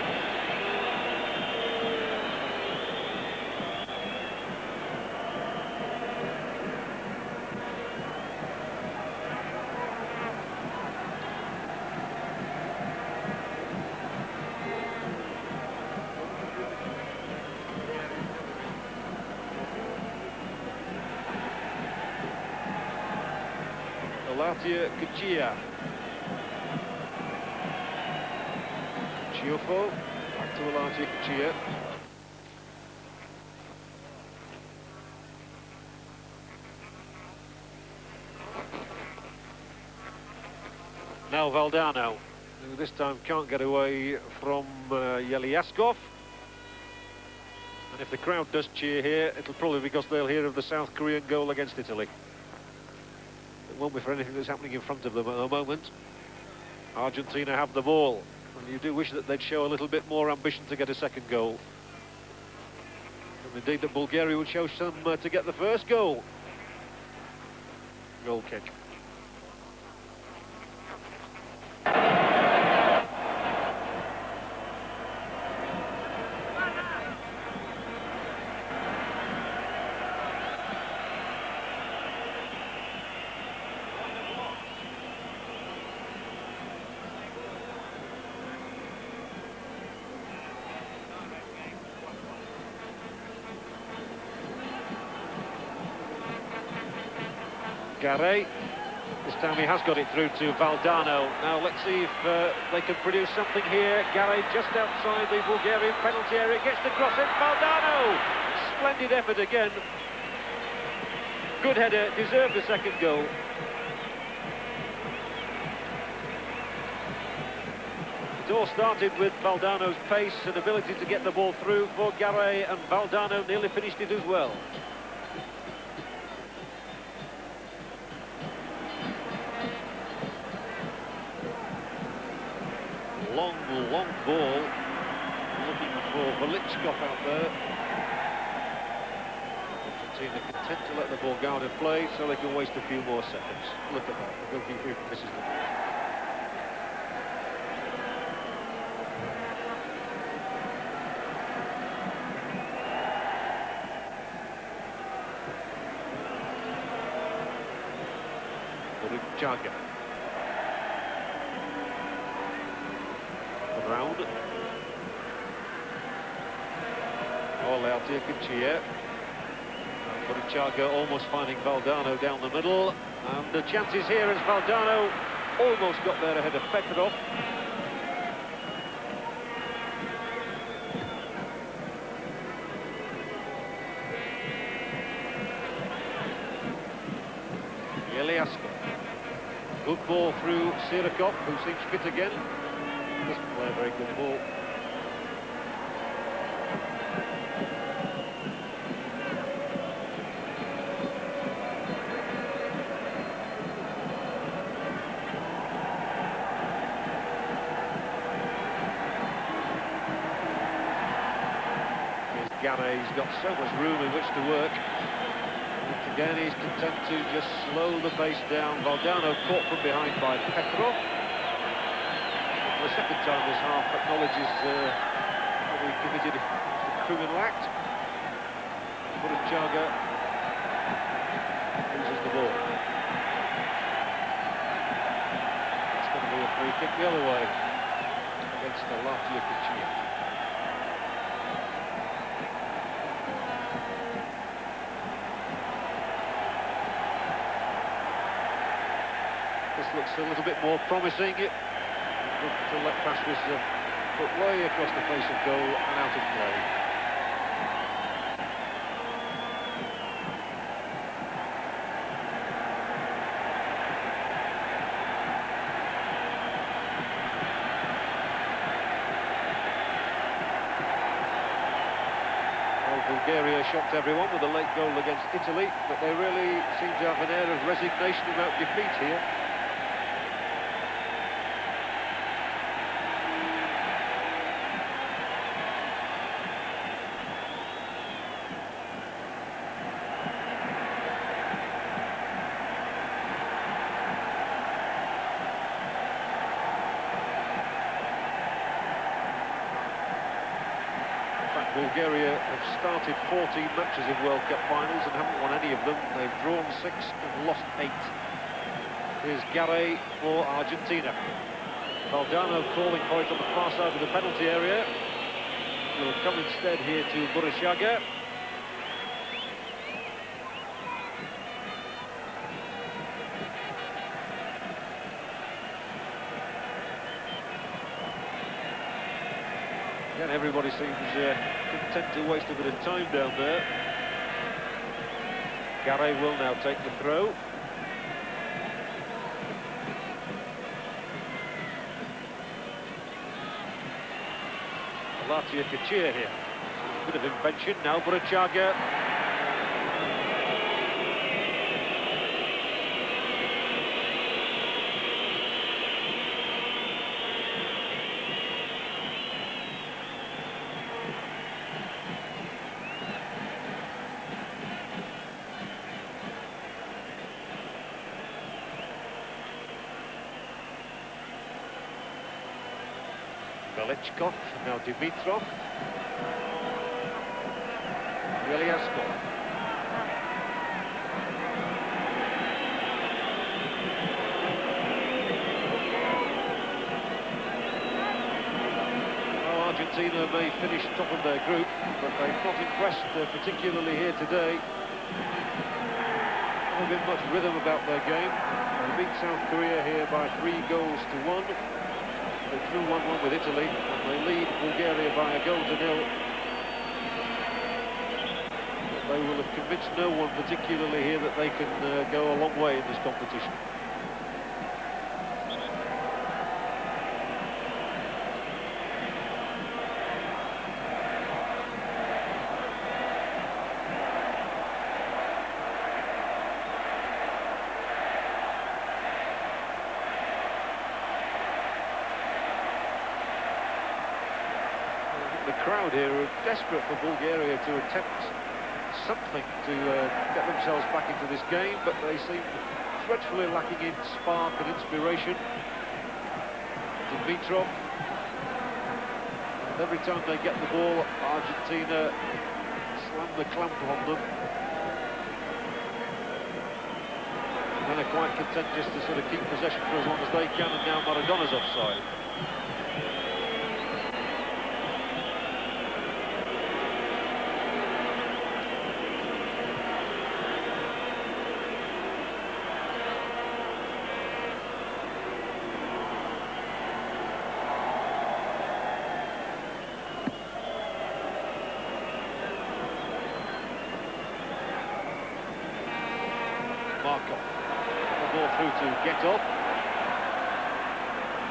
Kuchia. Yufo, back to Olaji Chia. Now Valdano, who this time can't get away from Yeliaskov. And if the crowd does cheer here, it'll probably be because they'll hear of the South Korean goal against Italy. It won't be for anything that's happening in front of them at the moment. Argentina have the ball, and you do wish that they'd show a little bit more ambition to get a second goal. And indeed that Bulgaria would show some to get the first goal. Goal kick. Garay, this time he has got it through to Valdano. Now let's see if they can produce something here. Garay just outside the Bulgarian penalty area, gets the cross in, Valdano! Splendid effort again. Good header, deserved the second goal. It all started with Valdano's pace and ability to get the ball through for Garay, and Valdano nearly finished it as well. Long ball, looking for Velichkov out there. Argentina content to let the Bulgarian play so they can waste a few more seconds. Look at that, the goalkeeper misses the ball. Chaga. Round. Olaji Chia. Chaga almost finding Valdano down the middle. And the chances here as Valdano almost got there ahead of Petrov. Yeliaskov. Good ball through Sirakov, who seems fit again. Doesn't play a very good ball. Here's Garay, he's got so much room in which to work. Once again, he's content to just slow the pace down. Valdano caught from behind by Petrov. For the second time this half acknowledges probably committed a criminal act. Chaga loses the ball. It's going to be a free kick the other way against the Latvia Kuchia. This looks a little bit more promising. To let pass was put way across the face of goal and out of play. Well, Bulgaria shocked everyone with a late goal against Italy, but they really seem to have an air of resignation about defeat here. Bulgaria have started 14 matches in World Cup finals and haven't won any of them. They've drawn 6 and lost 8. Here's Garay for Argentina. Valdano calling for it on the far side of the penalty area. Will come instead here to Burishaga. everybody seems content to waste a bit of time down there. Garay will now take the throw. Latia Kachir here. Bit of invention now, Burachaga. Velichkov, now Dimitrov. Yeliaskov. Argentina may finish top of their group, but they've not impressed particularly here today. Not been much rhythm about their game. They beat South Korea here by 3-1. They drew 1-1 with Italy, and they lead Bulgaria by 1-0. They will have convinced no one particularly here that they can go a long way in this competition. The crowd here are desperate for Bulgaria to attempt something to get themselves back into this game, but they seem dreadfully lacking in spark and inspiration. Dimitrov, and every time they get the ball, Argentina slam the clamp on them, and then are quite content just to sort of keep possession for as long as they can, and now Maradona's offside. Markov, the ball through to Getov.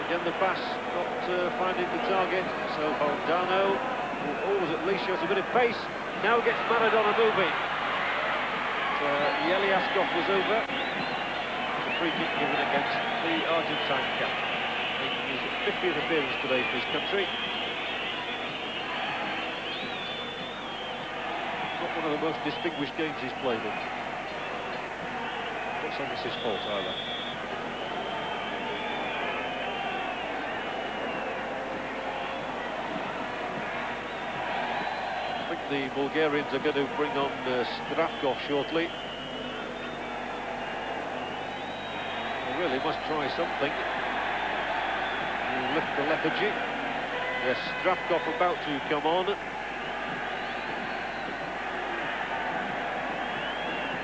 Again the pass not finding the target, so Baldano, who always at least shows a bit of pace, now gets Maradona moving. Yeliaskov was over. The free kick given against the Argentine captain, making his 50th appearance today for his country. Not one of the most distinguished games he's played in. Not saying it's his fault either. I think the Bulgarians are going to bring on Stravkov shortly. They really must try something to lift the lethargy. Yes, Stravkov about to come on.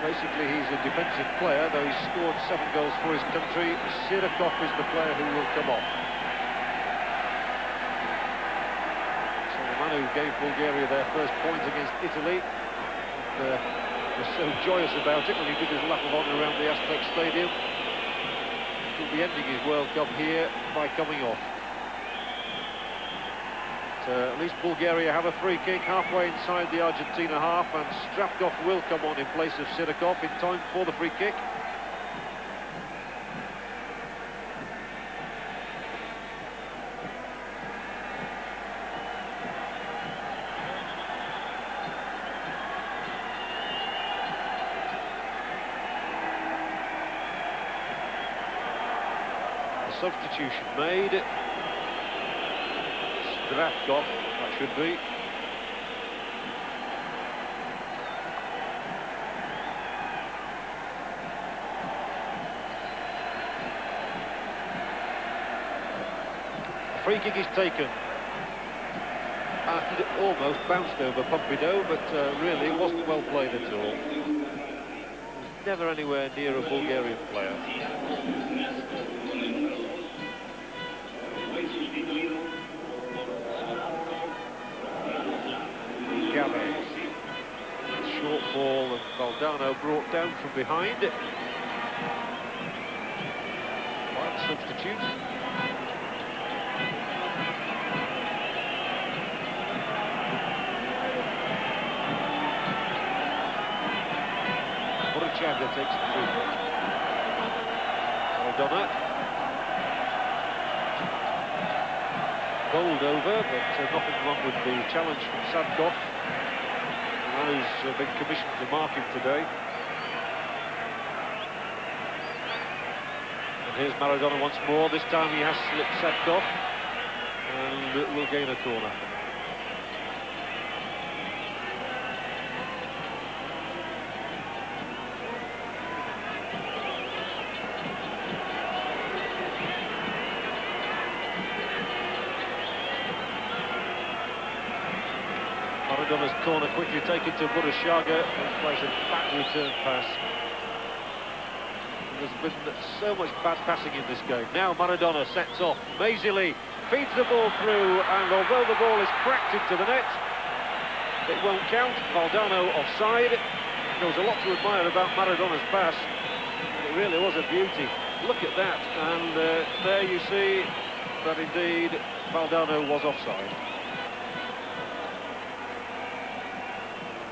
Basically, he's a defensive player, though he's scored 7 goals for his country. Sirakov is the player who will come off. So the man who gave Bulgaria their first point against Italy and, was so joyous about it when he did his lap of honour around the Aztec Stadium. He'll be ending his World Cup here by coming off. At least Bulgaria have a free kick halfway inside the Argentina half, and Stravkov will come on in place of Sirakov in time for the free kick. The substitution made. Stravkov, that should be. A free kick is taken. And it almost bounced over Pompidou, but really it wasn't well played at all. Never anywhere near a Bulgarian player. Chavez. Short ball and Valdano brought down from behind. One substitute. Chaga takes the free kick. Maradona. Bowled over, but nothing wrong with the challenge from Sadkov. The man who's been commissioned to mark him today. And here's Maradona once more. This time he has slipped Sadkov and will gain a corner. Maradona's corner quickly taken to Burashaga, who plays a back return pass. There's been so much bad passing in this game. Now Maradona sets off mazily, feeds the ball through, and although the ball is cracked into the net, it won't count. Valdano offside. There was a lot to admire about Maradona's pass. It really was a beauty. Look at that, and there you see that indeed Valdano was offside.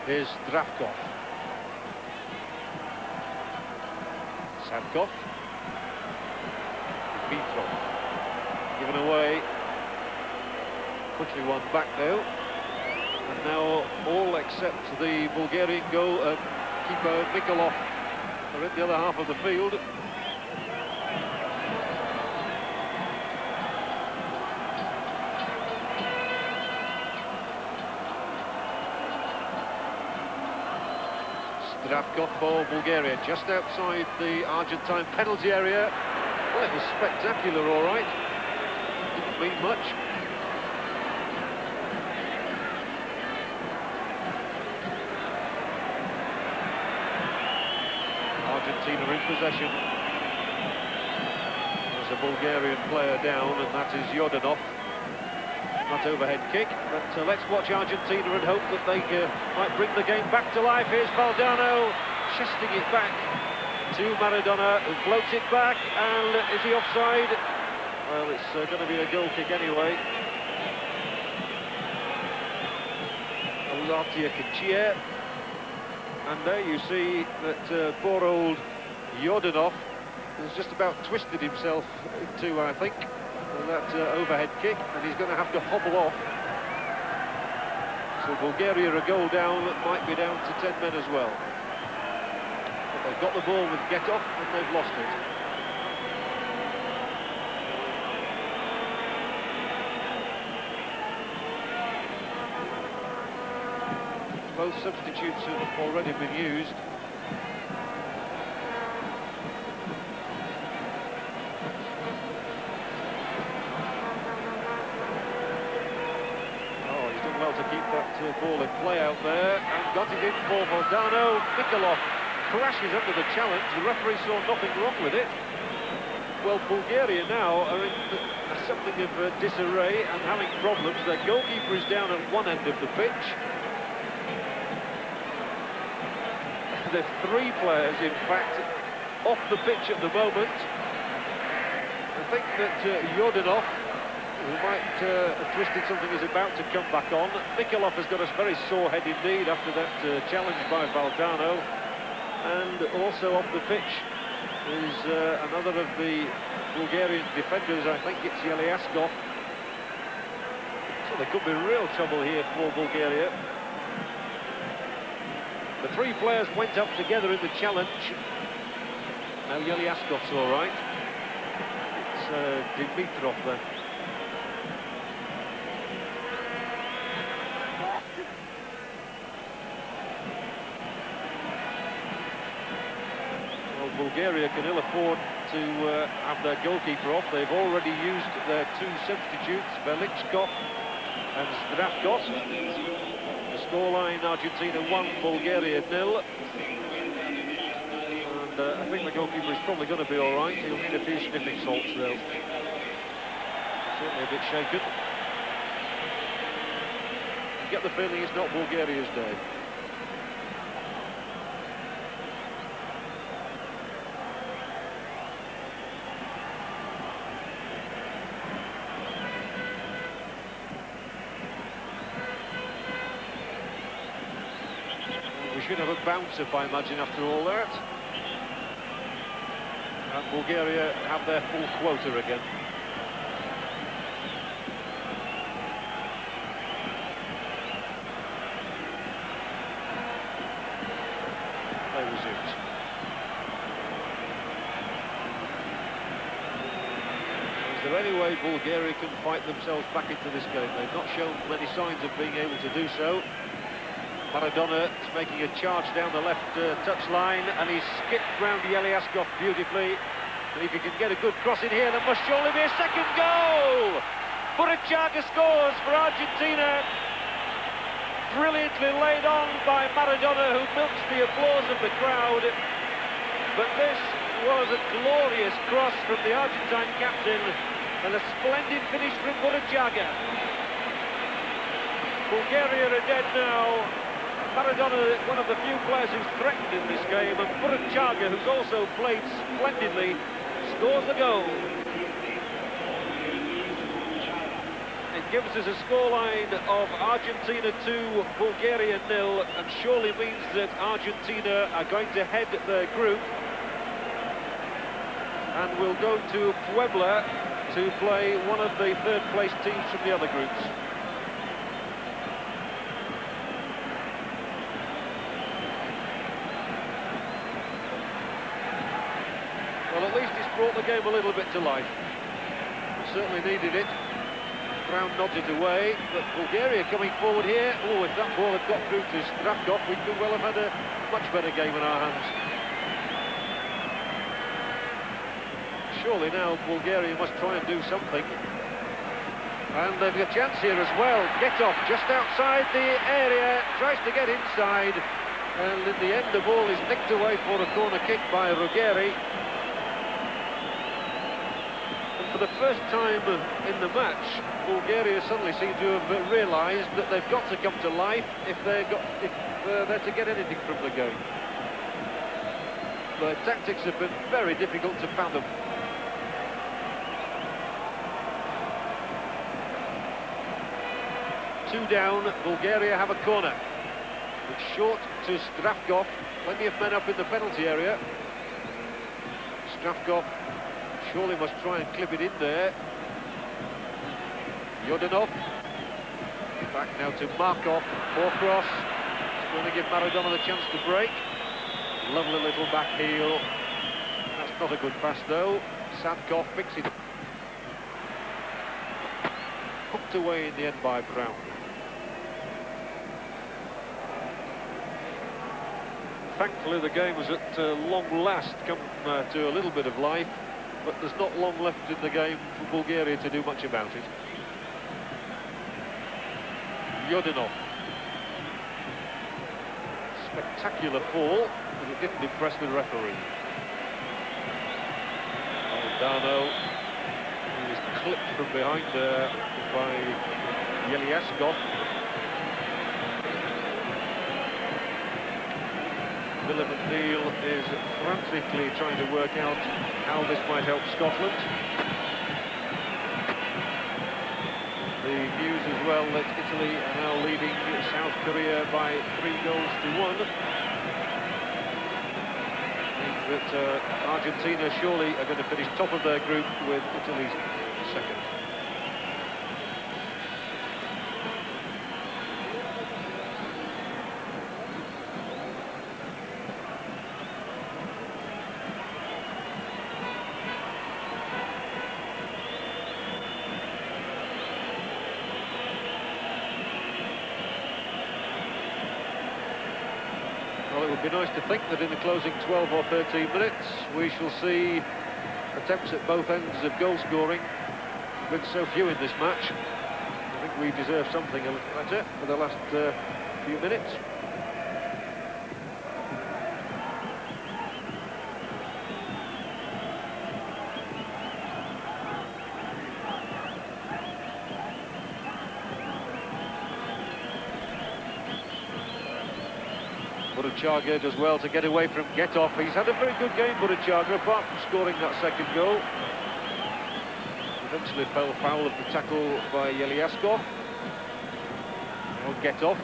Here's Zdravkov. Sadkov. Dimitrov. Given away. Quickly won back though. And now all except the Bulgarian goal keeper Nikolov are in the other half of the field. Zdravkov for Bulgaria, just outside the Argentine penalty area. Well, it was spectacular, all right. Didn't mean much. Argentina in possession. There's a Bulgarian player down, and that is Yordanov. Not overhead kick, but let's watch Argentina and hope that they might bring the game back to life. Here's Valdano, chesting it back to Maradona, who floats it back, and is he offside? Well, it's going to be a goal kick anyway. Alatia Kachia, and there you see that poor old Yordanov has just about twisted himself into, I think, that overhead kick, and he's going to have to hobble off. So Bulgaria a goal down, might be down to 10 men as well. But they've got the ball with get-off, and they've lost it. Both substitutes have already been used. To keep that ball in play out there, and got it in for Valdano. Nikolov crashes under the challenge. The referee saw nothing wrong with it. Well, Bulgaria now are in something of disarray and having problems. Their goalkeeper is down at one end of the pitch. There are three players, in fact, off the pitch at the moment. I think that Yordanov, who might have twisted something, is about to come back on. Nikolov has got a very sore head indeed after that challenge by Valdano. And also off the pitch is another of the Bulgarian defenders. I think it's Yeliaskov. So there could be real trouble here for Bulgaria. The three players went up together in the challenge. Now Yeliaskov's all right. It's Dimitrov then. Bulgaria can ill afford to have their goalkeeper off. They've already used their two substitutes, Velichkov and Zdravkov. The scoreline, Argentina 1, Bulgaria 0. And I think the goalkeeper is probably going to be all right. He'll need a few sniffing salts though. Certainly a bit shaken. get the feeling it's not Bulgaria's day. We should have a bounce, if I imagine, after all that. And Bulgaria have their full quota again. Play resumes. Is there any way Bulgaria can fight themselves back into this game? They've not shown many signs of being able to do so. Maradona is making a charge down the left touchline, and he's skipped round Yeliaskov beautifully. And if he can get a good cross in here, there must surely be a second goal! Burruchaga scores for Argentina. Brilliantly laid on by Maradona, who milks the applause of the crowd. But this was a glorious cross from the Argentine captain, and a splendid finish from Burruchaga. Bulgaria are dead now. Maradona, one of the few players who's threatened in this game, and Burruchaga, who's also played splendidly, scores the goal. It gives us a scoreline of Argentina 2, Bulgaria 0, and surely means that Argentina are going to head their group and will go to Puebla to play one of the third-place teams from the other groups. Well, at least it's brought the game a little bit to life. We certainly needed it. Brown nods it away, but Bulgaria coming forward here. Oh, if that ball had got through to Stravkov, we could well have had a much better game in our hands. Surely now Bulgaria must try and do something. And they've got a chance here as well. Getov just outside the area, tries to get inside, and in the end the ball is nicked away for a corner kick by Ruggeri. For the first time in the match, Bulgaria suddenly seem to have realised that they've got to come to life if they're to get anything from the game. Their tactics have been very difficult to fathom. Two down, Bulgaria have a corner. It's short to Stravkov, plenty of men up in the penalty area. Stravkov surely must try and clip it in there. Yordanov. Back now to Markov. Poor cross. It's going to give Maradona the chance to break. Lovely little back heel. That's not a good pass though. Sadkov picks it. Hooked away in the end by Brown. Thankfully the game has at long last come to a little bit of life. But there's not long left in the game for Bulgaria to do much about it. Yordanov. Spectacular fall, but it didn't impress the referee. Dano, who is clipped from behind there by Yeliaskov. Miller McNeil is frantically trying to work out how this might help Scotland. The news as well that Italy are now leading South Korea by 3-1. Means that Argentina surely are going to finish top of their group with Italy second. Well, it would be nice to think that in the closing 12 or 13 minutes we shall see attempts at both ends of goal scoring. There've been so few in this match. I think we deserve something a little better for the last few minutes. Burchaga does well to get away from Getov. He's had a very good game, Burchaga, apart from scoring that second goal. Eventually fell foul of the tackle by Yeliaskov. Now Getov.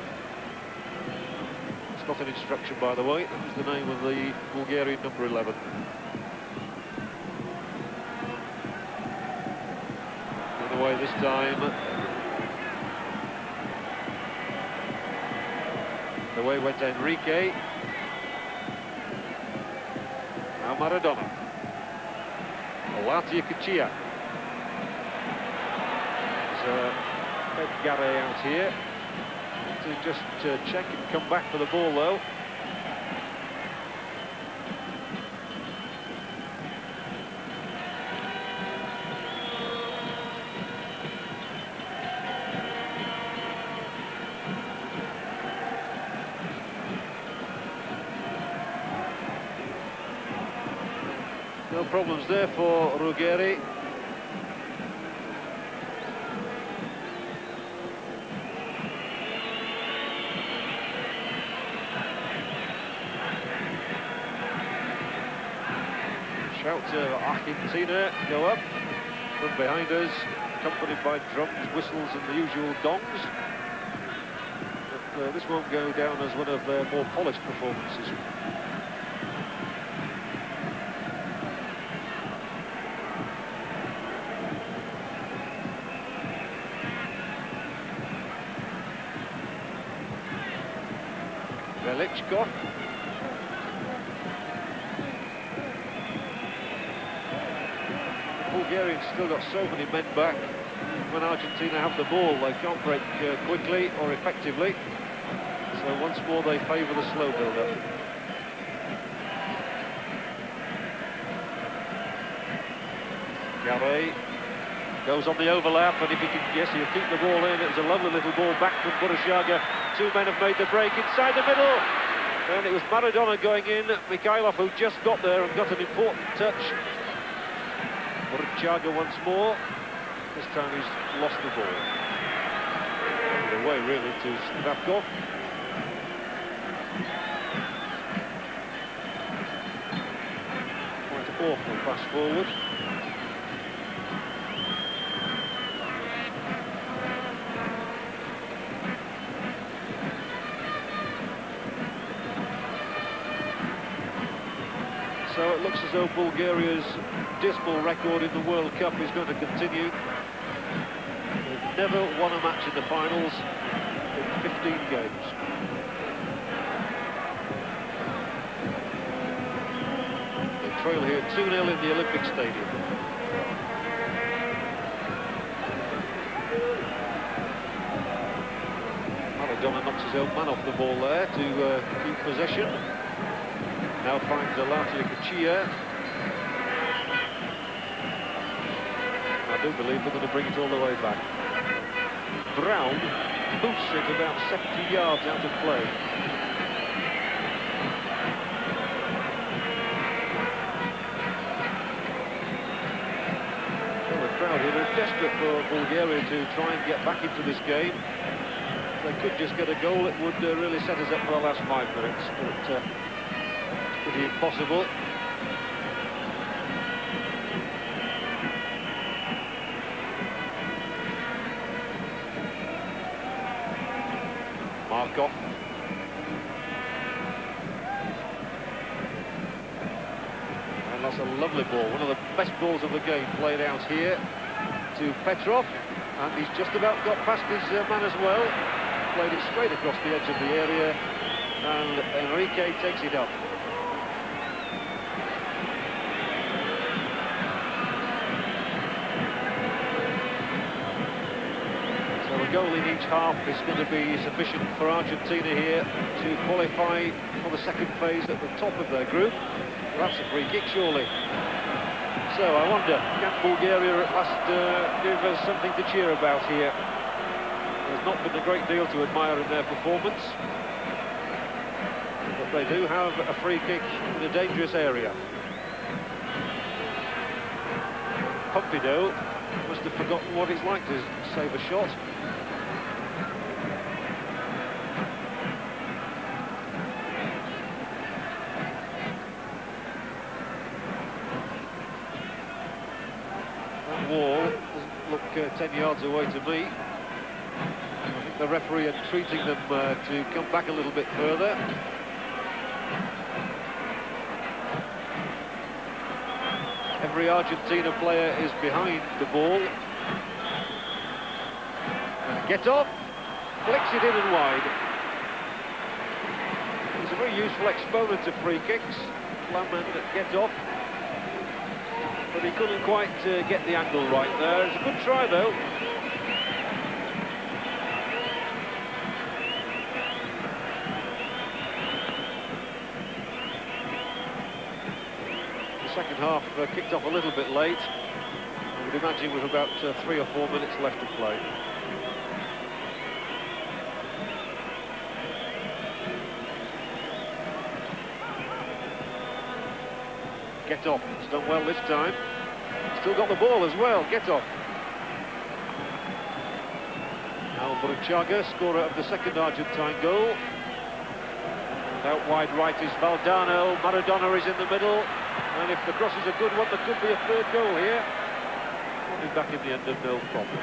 It's not an instruction, by the way. That was the name of the Bulgarian number 11. Getting away this time. Away went Enrique. Now Maradona. Latia Kachia. There's Edgare out here. To just check and come back for the ball though. No problems there for Ruggeri. Shout to Argentina, go up. From behind us, accompanied by drums, whistles and the usual gongs. But this won't go down as one of their more polished performances. Velichkov. The Bulgarians still got so many men back. When Argentina have the ball, they can't break quickly or effectively. So once more they favour the slow build-up. Gare goes on the overlap, and if he can, yes, he'll keep the ball in. It was a lovely little ball back from Burchaga. Two men have made the break inside the middle, and it was Maradona going in. Mikhailov, who just got there and got an important touch. Burchaga once more. This time he's lost the ball. Away really to Stravkov. Quite an awful pass forward. So it looks as though Bulgaria's dismal record in the World Cup is going to continue. They've never won a match in the finals in 15 games. They trail here 2-0 in the Olympic Stadium. Maradona knocks his own man off the ball there to keep possession. Now finds Latia Kachia. I do believe they're going to bring it all the way back. Brown boosts it about 70 yards out of play. Well, the crowd here are desperate for Bulgaria to try and get back into this game. If they could just get a goal, it would really set us up for the last 5 minutes. But pretty impossible. Markov. And that's a lovely ball, one of the best balls of the game played out here to Petrov, and he's just about got past his man as well. Played it straight across the edge of the area, and Enrique takes it up. A goal in each half is going to be sufficient for Argentina here to qualify for the second phase at the top of their group. Well, that's a free kick, surely. So I wonder, can Bulgaria at last give us something to cheer about here? There's not been a great deal to admire in their performance, but they do have a free kick in a dangerous area. Pompidou must have forgotten what it's like to save a shot. 10 yards away to me. I think the referee entreating them to come back a little bit further. Every Argentina player is behind the ball. Get off, flicks it in and wide. He's a very useful exponent of free kicks, Lamman get off. But he couldn't quite get the angle right there. It's a good try though. The second half kicked off a little bit late. I would imagine with about 3 or 4 minutes left to play. Get off, it's done well this time. Still got the ball as well, get off. Now Burruchaga, scorer of the second Argentine goal. And out wide right is Valdano, Maradona is in the middle. And if the cross is a good one, there could be a third goal here. Coming back in the end of no problem.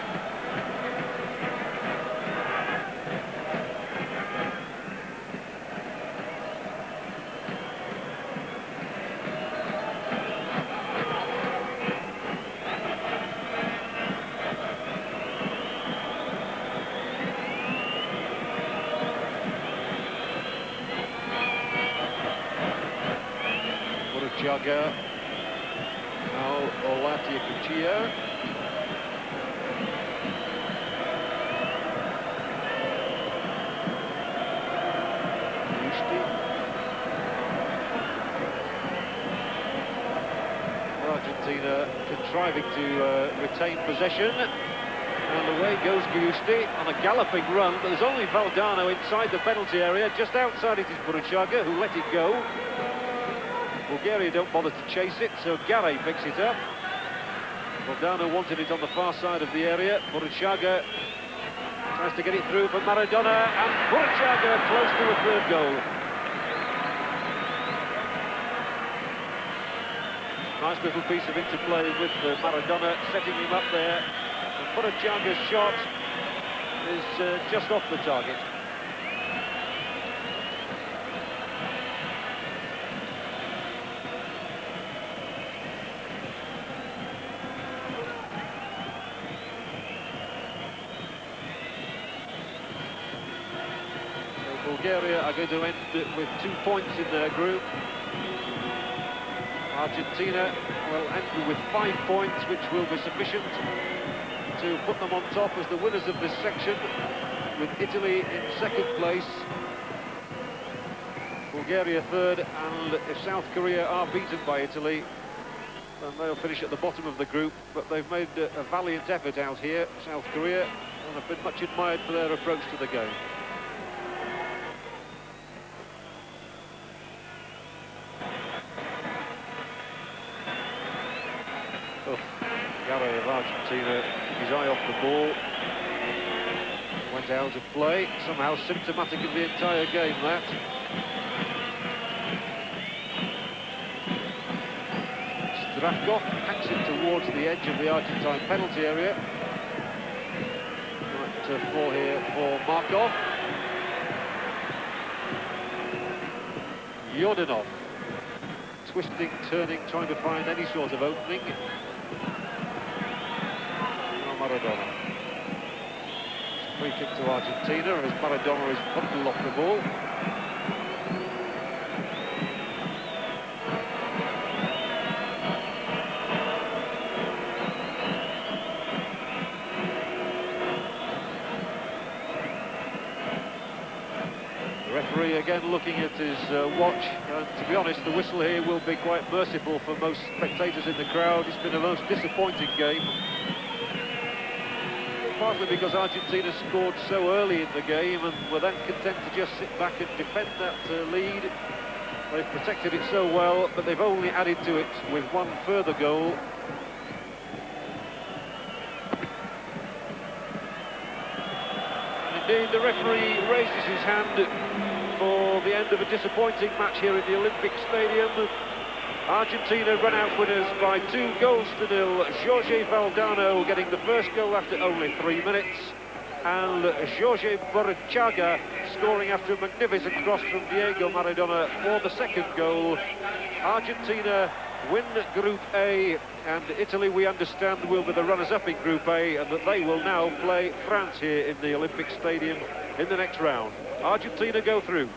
Burruchaga, now Olatia Cuchilla. Argentina contriving to retain possession. And away goes Giusti on a galloping run, but there's only Valdano inside the penalty area. Just outside it is Burruchaga, who let it go. Bulgaria don't bother to chase it, so Gare picks it up. Valdano wanted it on the far side of the area. Burruchaga tries to get it through for Maradona, and Burruchaga close to a third goal. Nice little piece of interplay with Maradona, setting him up there. And Burruchaga's shot is just off the target. Bulgaria are going to end with 2 points in their group. Argentina will end with 5 points, which will be sufficient to put them on top as the winners of this section, with Italy in second place, Bulgaria third, and if South Korea are beaten by Italy, then they'll finish at the bottom of the group. But they've made a valiant effort out here, South Korea, and have been much admired for their approach to the game. Gare of Argentina, his eye off the ball, went out of play, somehow symptomatic of the entire game, that. Strafkov hacks it towards the edge of the Argentine penalty area. Right fall here for Markov. Yordanov, twisting, turning, trying to find any sort of opening. Maradona. Free kick to Argentina as Maradona is bundled off the ball. The referee again looking at his watch, and to be honest, the whistle here will be quite merciful for most spectators in the crowd. It's been a most disappointing game. Partly because Argentina scored so early in the game and were then content to just sit back and defend that lead. They've protected it so well, but they've only added to it with one further goal. And indeed, the referee raises his hand for the end of a disappointing match here at the Olympic Stadium. Argentina run out winners by 2-0. Jorge Valdano getting the first goal after only 3 minutes, and Jorge Burruchaga scoring after a magnificent cross from Diego Maradona for the second goal. Argentina win Group A, and Italy, we understand, will be the runners-up in Group A, and that they will now play France here in the Olympic Stadium in the next round. Argentina go through.